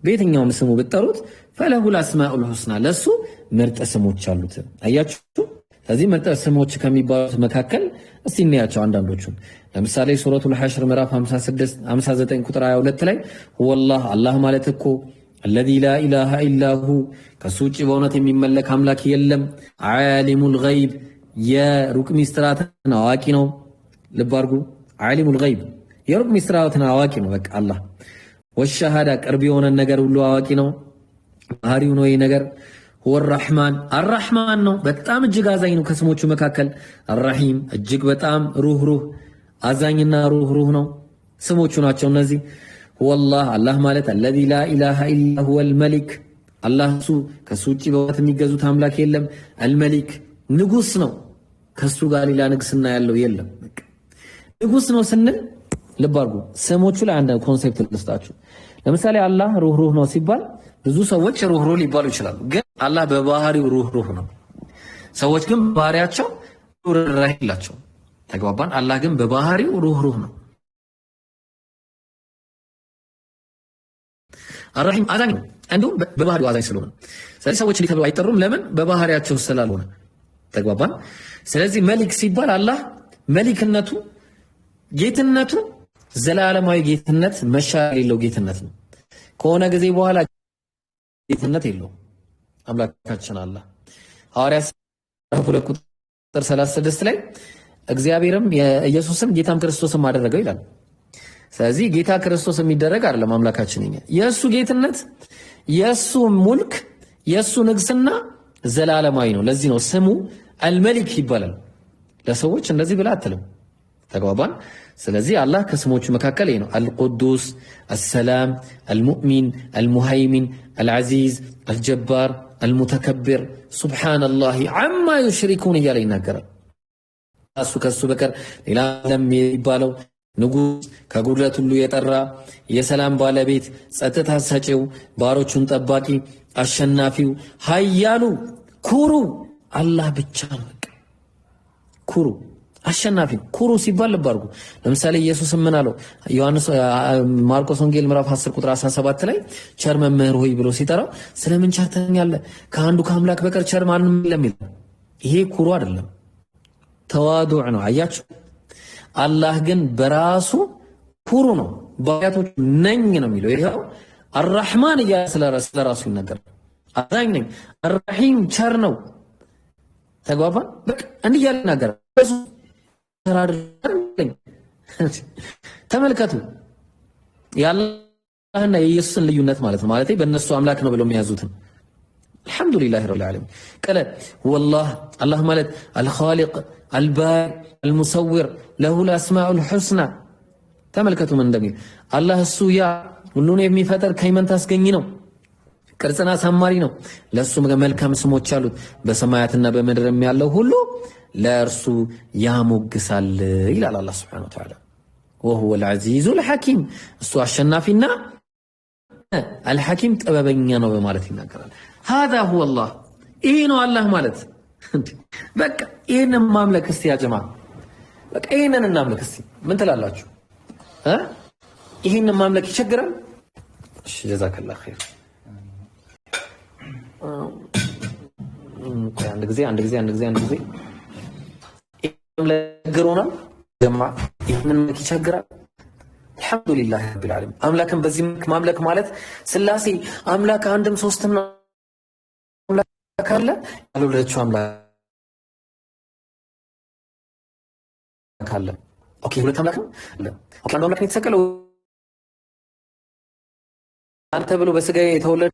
በየትኛውም ስሙ ብትጠሩት فله الأسماء الحسنى ለሱ ምርጥ ስሞች አሉት። አያችሁ ስለዚህ ምርጥ ስሞች ከሚባሉት መካከል እስቲ እንያቸው አንዳንዶቹን። ለምሳሌ ሱረቱል ሐሽር ምዕራፍ 59 ቁጥር 22 ላይ ወላህ አላህ ማለት እኮ الذي لا اله الا هو ከሱ ውጪ በእውነት የሚመለክ አምላክ የለም። ዓሊሙል ገይብ የሩቅ ሚስጥራትን አዋቂ ነው። ልብ አድርጉ ዓሊሙል ገይብ የሩቅ ሚስጥራትን አዋቂ ነው። በቃ አላህ ወሸሃዳ ቅርብ የሆነ ነገር ሁሉ አዋቂ ነው። ባህሪው ነው ይሄ ነገር هو الرحمن الرحمن ነው በጣም እጅግ አዛኝ ነው ከስሞቹ መካከል። الرحيم እጅግ በጣም ሩህሩህ አዛኝና ሩህሩህ ነው ስሞቹ ናቸው እነዚህ። والله አላህ ማለት الذي لا اله الا هو الملك አላህ እሱ ከሱ ውጪ በእውነት የሚገዙት አምላክ የለም። الملك ንጉስ ነው ከሱ ጋር ሌላ ንግስና ያለው የለም። ንጉስ ነው ስንል ልብ አድርጉ ስሞቹ ላይ አንድ ኮንሴፕት ልስጣችሁ። ለምሳሌ አላህ ሩህሩህ ነው ሲባል ብዙ ሰዎች ሩህሩህ ሊባሉ ይችላሉ፣ ግን አላህ በባህሪው ሩህሩህ ነው። ሰዎች ግን ባህሪያቸው ሩህሩህ ይላቸው ተግባባን። አላህ ግን በባህሪው ሩህሩህ ነው። አርሂም አዛኝ ነው እንዲሁም በባህሪው አዛኝ ስለሆነ ስለዚህ ሰዎች እንዲህ ተብለው አይጠሩም። ለምን? በባህሪያቸው ስላልሆነ ተግባባን። ስለዚህ መሊክ ሲባል አላህ መሊክነቱ ጌትነቱ ዘላለማዊ ጌትነት መሻር የሌለው ጌትነት ነው። ከሆነ ጊዜ በኋላ ጌትነት የለው አምላካችን አላህ። ሐዋርያት 2 ቁጥር 36 ላይ እግዚአብሔርም የኢየሱስም ጌታም ክርስቶስም አደረገው ይላል። ስለዚህ ጌታ ክርስቶስ የሚደረግ አይደለም አምላካችን የሱ ጌትነት የሱ ሙልክ የሱ ንግስና ዘላለማዊ ነው። ለዚህ ነው ስሙ አልመሊክ ይባላል። ለሰዎች እንደዚህ ብላ አትልም ተግባባን። ስለዚህ አላህ ከስሞቹ መካከል ይሄ ነው አልቁዱስ አሰላም አልሙእሚን አልሙሃይሚን አልዓዚዝ አልጀባር አልሙተከብር ሱብሃንአላህ አማ ዩሽሪኩን እያለ ይናገራል። እሱ ከሱ በቀር ሌላ ለም የሚባለው ንጉስ ከጉድለት ሁሉ የጠራ የሰላም ባለቤት ጸጥታ ሰጪው ባሮቹን ጠባቂ አሸናፊው ኃያሉ ኩሩ አላህ ብቻ ነው። ኩሩ አሸናፊ ኩሩ ሲባል ልብ አድርጉ። ለምሳሌ ኢየሱስ ምን አለው? ዮሐንስ ማርቆስ ወንጌል ምዕራፍ 10 ቁጥር 17 ላይ ቸር መምህር ሆይ ብሎ ሲጠራው ስለምን ቸር ትለኛለህ? ከአንዱ ከአምላክ በቀር ቸር ማንም የለም ይላል። ይሄ ኩሩ አይደለም ተዋዱዕ ነው። አያችሁ አላህ ግን በራሱ ኩሩ ነው። ባያቶች ነኝ ነው የሚለው። ይሄው አርራህማን እያለ ስለራሱ ይናገራል። አዛኝ ነኝ። አርራሂም ቸር ነው። ተግባባን። በቃ እንዲህ እያለ ይናገራል። ተመልከቱ የአላህና የኢየሱስን ልዩነት ማለት ነው። ማለት በእነሱ አምላክ ነው ብለው የሚያዙትን አልሐምዱሊላህ ረቢል ዓለሚን ቀለ ወላህ አላህ ማለት አልኻሊቅ አልባሪ አልሙሰዊር ለሁ አልአስማኡል ሑስና። ተመልከቱ ምን እንደሚል አላህ እሱ ያ ሁሉን የሚፈጠር ከይመን ታስገኝ ነው፣ ቅርጽና አሳማሪ ነው። ለሱ መልካም ስሞች አሉት። በሰማያትና በምድር ያለው ሁሉ ለእርሱ ያሞግሳል ይላል አላህ ሱብሓነሁ ወተዓላ። وهو العزيز الحكيم السو አሸናፊና الحكيم ጥበበኛ ነው በማለት ይናገራል هذا هو الله ይሄ ነው አላህ ማለት በቃ ይሄንን ማምለክ እስቲ ያ ጀማ በቃ ይሄንን እናምልክ እስቲ ምን ትላላችሁ ይሄንን ማምለክ ይቸግራል እሺ ጀዛከላህ ኸይር አንድ ጊዜ ለግሮና ጀማ ይሄንን ማምለክ ይቸግራል አልহামዱሊላህ ረቢል ዓለሚን አምላክን በዚህ ማምለክ ማለት ስላሴ አምላክ አንድም ሶስትም ነው አምላክ አለ ያለለችው አምላክ አለ ኦኬ ሁለት አምላክ አለ ኦኬ አንድ አምላክ ነው የተሰቀለው አንተ ብሎ በስጋ የተወለደ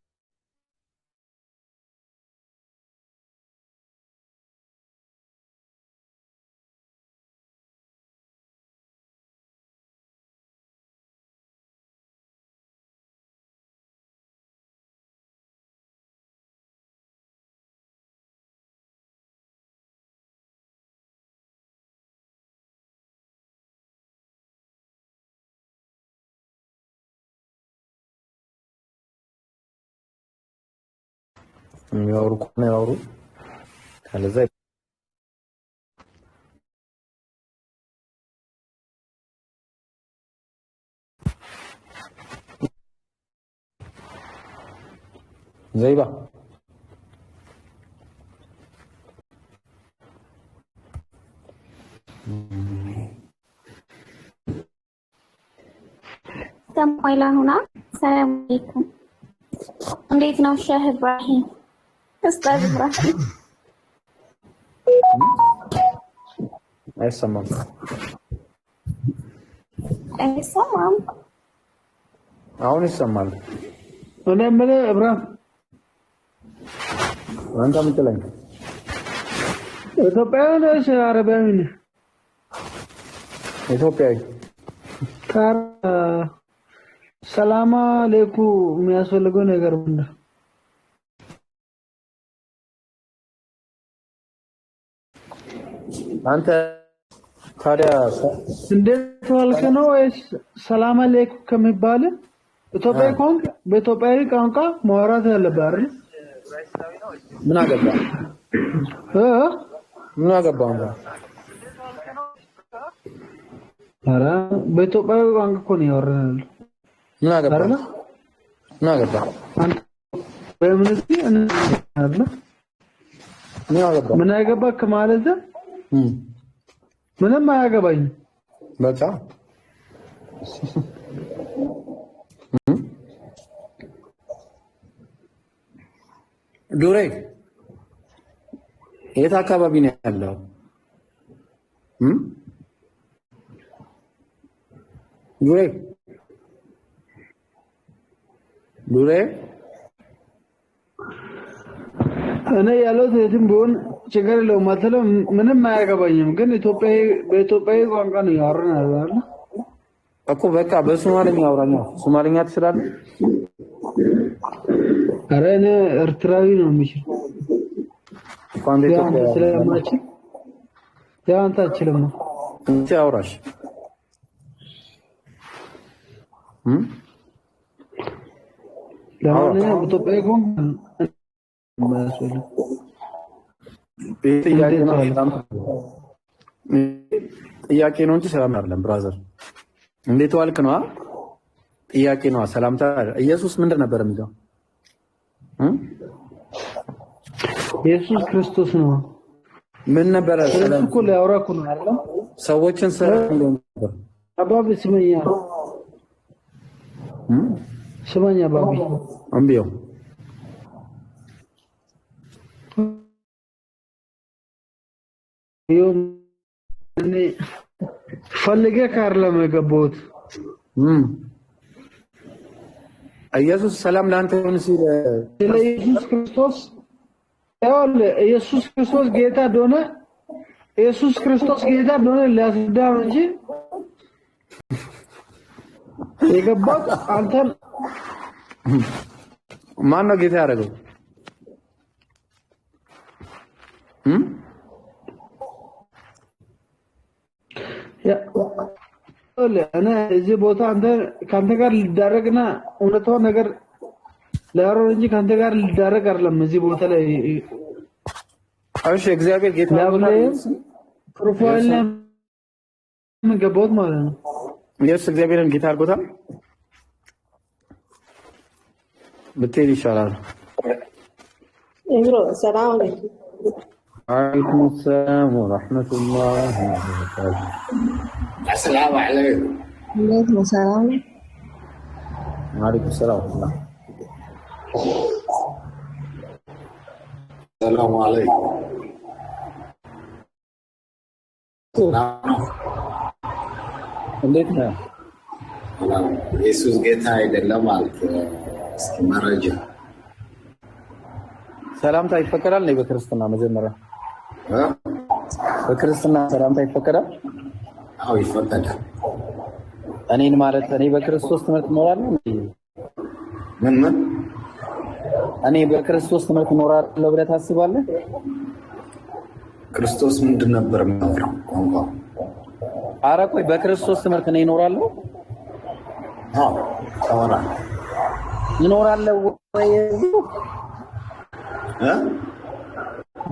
የሚያወሩ ከሆነ ያወሩ ካለዛ ዘይባ ሰማይላ ሁና ሰላም አለይኩም እንዴት ነው ሼህ ኢብራሂም استاذ ابراهيم አይሰማም አሁን ይሰማል እኔ ምን ኢብራሂም አንተ ምን ትለኝ ኢትዮጵያዊ ነሽ አረባዊ ነሽ ኢትዮጵያዊ ሰላም አለይኩም የሚያስፈልገው ነገር ምንድነው አንተ ታዲያ እንዴት ዋልክ ነው ወይስ ሰላም አለይኩም ከሚባል ኢትዮጵያዊ ኮንክ በኢትዮጵያዊ ቋንቋ ማውራት ያለብህ አይደል ምን አገባ ምን አገባ አረ በኢትዮጵያዊ ቋንቋ እኮ ነው ያወራናል ምን አገባ ምን አገባ አንተ በእምነት አይደል ምን አገባ ከማለት ምንም አያገባኝ በቃ ዱሬ የት አካባቢ ነው ያለው ዱሬ እኔ ያለሁት የትም ቢሆን ችግር የለውም አትልም ምንም አያገባኝም ግን በኢትዮጵያዊ ቋንቋ ነው ያወራን አይደል እኮ በቃ በሶማሊኛ አውራኛ ሶማሊኛ ትችላለህ ኧረ እኔ ኤርትራዊ ነው የምችል ቋንቋ ኢትዮጵያ ስለማችል ያው አንተ አትችልም እንት አውራሽ ለማንኛውም ኢትዮጵያዊ ቋንቋ ማሰለ ጥያቄ ነው እንጂ ሰላም አይደለም ብራዘር እንዴት ዋልክ ነው ጥያቄ ነው ሰላምታ ኢየሱስ ምንድን ነበር የሚለው ኢየሱስ ክርስቶስ ነው ምን ነበር ሰላም እኮ ሊያወራኩ ነው አይደል ሰዎችን ሰላም ነበር አባቢ ስመኛ አባቢ አምቢዮ እኔ ፈልጌ ካርለም የገባሁት ኢየሱስ ሰላም ላንተ ይሁን ሲል ኢየሱስ ክርስቶስ ኢየሱስ ክርስቶስ ጌታ እንደሆነ ኢየሱስ ክርስቶስ ጌታ እንደሆነ ሊያስረዳ ነው እንጂ የገባሁት አንተን ማን ነው ጌታ ያደረገው እኔ እዚህ ቦታ ከአንተ ጋር ልዳረግና እውነታውን ነገር ለአሮን እንጂ ከአንተ ጋር ልዳረግ አይደለም። እዚህ ቦታ ላይ እሺ፣ እግዚአብሔር ጌታ ፕሮፋይል ላይ ምን ገባሁት ማለት ነው። ኢየሱስ እግዚአብሔርን ጌታ አድርጎታል ብትሄድ ይሻላል። ሰላም አለይኩም። ወአለይኩም ሰላም ወራህመቱላሂ ወበረካቱሁ። السلام عليكم. عليكم السلام. وعليكم السلام ورحمة الله. السلام عليكم. እንዴት ነህ? ኢየሱስ ጌታ አይደለም ማለት እስኪ መረጃ ሰላምታ ይፈቀዳል ነው በክርስትና? መጀመሪያ በክርስትና ሰላምታ ይፈቀዳል? አዎ ይፈቀዳል። እኔን ማለት እኔ በክርስቶስ ትምህርት እኖራለሁ ምን እኔ በክርስቶስ ትምህርት እኖራለሁ ብለህ ታስባለህ? ክርስቶስ ምንድን ነበር የሚያወራው ቋንቋ? ኧረ ቆይ በክርስቶስ ትምህርት እኔ እኖራለሁ? አዎ ታወራለህ። እኖራለሁ ወይ?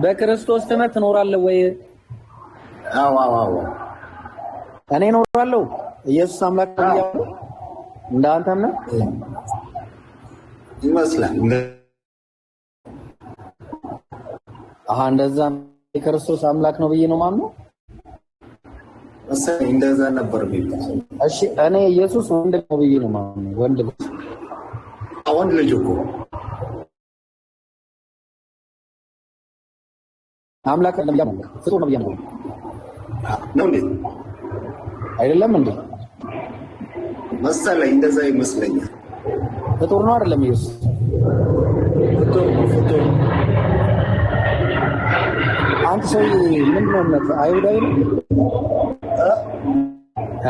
በክርስቶስ ትምህርት እኖራለሁ ወይ? አዎ አዎ አዎ እኔ እኖራለሁ። ኢየሱስ አምላክ ነው ያለው እንዳንተም ነው ይመስላል። እንደዛ የክርስቶስ አምላክ ነው ብዬ ነው ማምነው። እንደዛ ነበር የሚባለው። እሺ እኔ ኢየሱስ ወንድ ነው ብዬ ነው ማምነው። ወንድ ልጅ ወንድ ልጅ እኮ አምላክ አይደለም ያለው ፍጡር ነው ብዬ ነው እንዴ? አይደለም እንዴ? መሰለኝ እንደዛ ይመስለኛል። ፍጡር ነው አይደለም? ኢየሱስ ፍጡር አንተ ሰው ምንድነው እምነት? አይሁዳዊ ነው?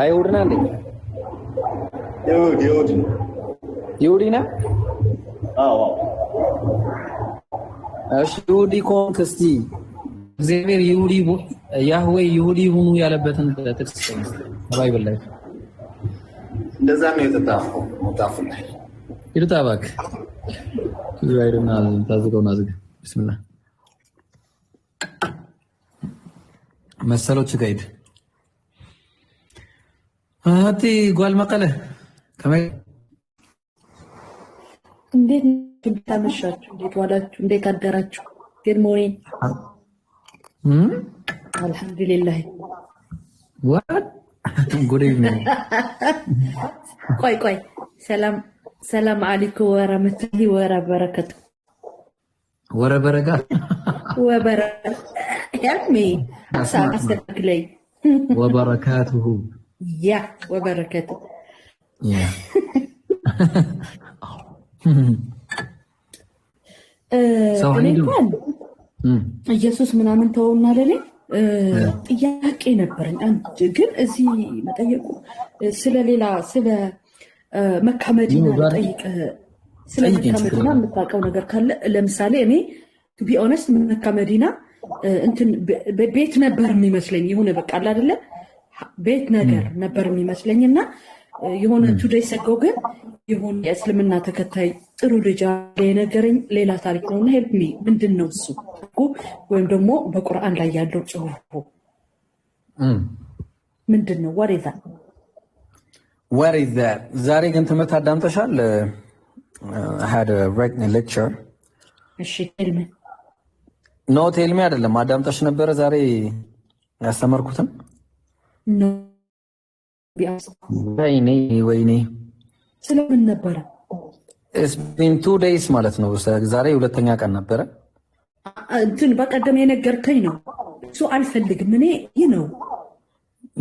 አይሁድ ነህ እንዴ? ይሁዲ ይሁዲ ነህ? አዎ እሺ ይሁዲ ከሆንክ እስቲ እግዚአብሔር ይሁዲ ያህዌ ይሁዲ ሁኑ ያለበትን ጥቅስ ባይብል ላይ እንደዛ ነው የተጻፈው መጽሐፍ ላይ። ይልታ እባክህ ይራይደና ታዝገውና ዝግ ቢስሚላህ መሰሎች ጋይድ አቲ ጓል መቀለ ከመይ እንዴት ታመሻችሁ? እንዴት ዋላችሁ? እንዴት አደራችሁ? good morning. አልሐምዱሊላህ። what good evening ቆይ ሰላም አለይኩም ወራህመቱላሂ ወበረካቱ ያሚ አስተካክለኝ ወበረካቱሁ ያ ወበረካቱ ያ እኔ እንኳን ኢየሱስ ምናምን ተውና ለኔ ጥያቄ ነበረኝ። አንድ ግን እዚህ መጠየቁ ስለሌላ ስለ መካ መዲና ጠይቀ ስለ መካ መዲና የምታውቀው ነገር ካለ ለምሳሌ እኔ ቱ ቢ ኦነስት መካ መዲና እንትን ቤት ነበር የሚመስለኝ የሆነ በቃ አይደለ ቤት ነገር ነበር የሚመስለኝና የሆነ ቱዴይ ሰገው ግን የሆነ የእስልምና ተከታይ ጥሩ ልጅ የነገረኝ ሌላ ታሪክ ነውና ሄልፕ ሚ ምንድነው እሱ ወይም ደግሞ በቁርአን ላይ ያለው ጽሑፉ ምንድነው? what is that ዛሬ ግን ትምህርት አዳምጠሻል? I had a written lecture እሺ ቴልሚ ኖ ቴልሚ አይደለም አዳምጠሽ ነበረ ዛሬ ያስተማርኩትን ኖ ቢያስ ወይኔ ስለምን ነበረ? it's been 2 days ማለት ነው። ዛሬ ሁለተኛ ቀን ነበረ። እንትን በቀደም የነገርከኝ ነው እሱ አልፈልግም እኔ ነው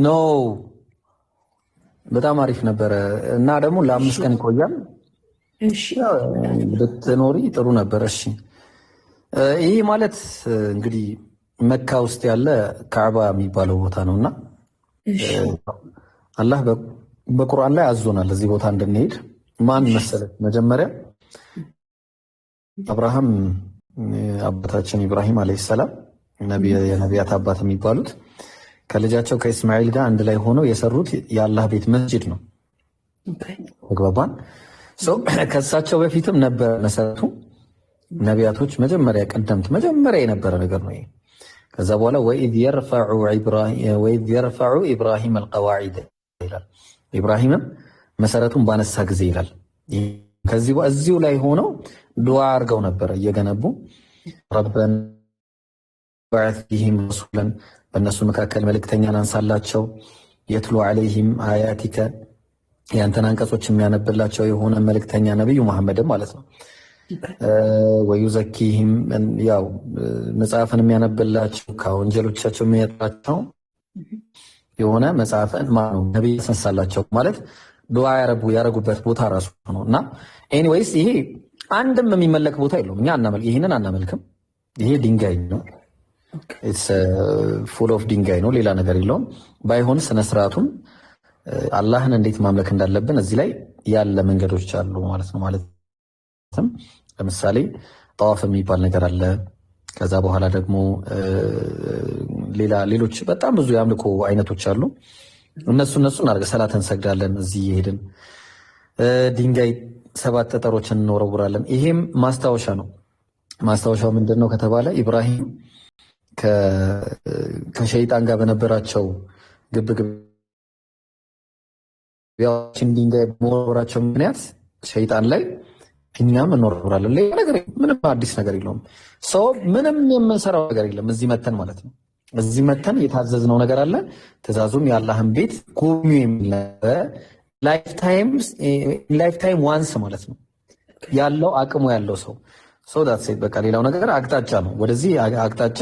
ኖ በጣም አሪፍ ነበረ እና ደግሞ ለ5 ቀን ይቆያል። እሺ ብትኖሪ ጥሩ ነበር። እሺ ይሄ ማለት እንግዲህ መካ ውስጥ ያለ ካዕባ የሚባለው ቦታ ነውና አላህ በቁርአን ላይ አዞናል እዚህ ቦታ እንድንሄድ። ማን መሰለህ? መጀመሪያ አብርሃም አባታችን ኢብራሂም አለይሂ ሰላም የነቢያት አባት የሚባሉት ከልጃቸው ከእስማኤል ጋር አንድ ላይ ሆነው የሰሩት የአላህ ቤት መስጂድ ነው። ተግባባን። ከእሳቸው በፊትም ነበረ መሰረቱ። ነቢያቶች መጀመሪያ ቀደምት መጀመሪያ የነበረ ነገር ነው። ከዛ በኋላ ወኢዝ የርፈዑ ኢብራሂም አልቀዋዒድ ይላል። ኢብራሂምም መሰረቱን ባነሳ ጊዜ ይላል። ከዚህ እዚሁ ላይ ሆነው ዱዓ አድርገው ነበረ እየገነቡ ረበና በዐት ፊሂም ረሱለን በእነሱ መካከል መልእክተኛን አንሳላቸው የትሉ ዐለይሂም አያቲከ ያንተን አንቀጾች የሚያነብላቸው የሆነ መልእክተኛ ነብዩ መሐመድም ማለት ነው። ወዩዘኪሂም ያው መጽሐፍን የሚያነብላቸው ከወንጀሎቻቸው የሚያጠራቸው የሆነ መጽሐፍን ማነው ነብይ ያስነሳላቸው ማለት ዱዓ ያረጉበት ቦታ ራሱ ነው። እና ኤኒዌይስ ይሄ አንድም የሚመለክ ቦታ የለውም። እኛ ይሄንን አናመልክም። ይሄ ድንጋይ ነው። ኢትስ ፉል ኦፍ ድንጋይ ነው። ሌላ ነገር የለውም። ባይሆን ስነ ስርዓቱን አላህን እንዴት ማምለክ እንዳለብን እዚህ ላይ ያለ መንገዶች አሉ ማለት ነው። ማለትም ለምሳሌ ጠዋፍ የሚባል ነገር አለ። ከዛ በኋላ ደግሞ ሌሎች በጣም ብዙ የአምልኮ አይነቶች አሉ። እነሱን አድርገን ሰላት እንሰግዳለን። እዚህ ይሄድን ድንጋይ 7 ጠጠሮችን እንወረውራለን። ይሄም ማስታወሻ ነው። ማስታወሻው ምንድነው ከተባለ ኢብራሂም ከሸይጣን ጋር በነበራቸው ግብግብ ያችን ድንጋይ በመወረወራቸው ምክንያት ሸይጣን ላይ እኛም እንወረውራለን። ሌላ ነገር ምንም አዲስ ነገር የለውም። ሰው ምንም የምንሰራው ነገር የለም። እዚህ መተን ማለት ነው። እዚህ መተን የታዘዝነው ነገር አለ። ትእዛዙም የአላህን ቤት ጎብኙ የሚል ላይፍ ታይም ዋንስ ማለት ነው ያለው አቅሙ ያለው ሰው ዳት ሴት በቃ ሌላው ነገር አቅጣጫ ነው። ወደዚህ አቅጣጫ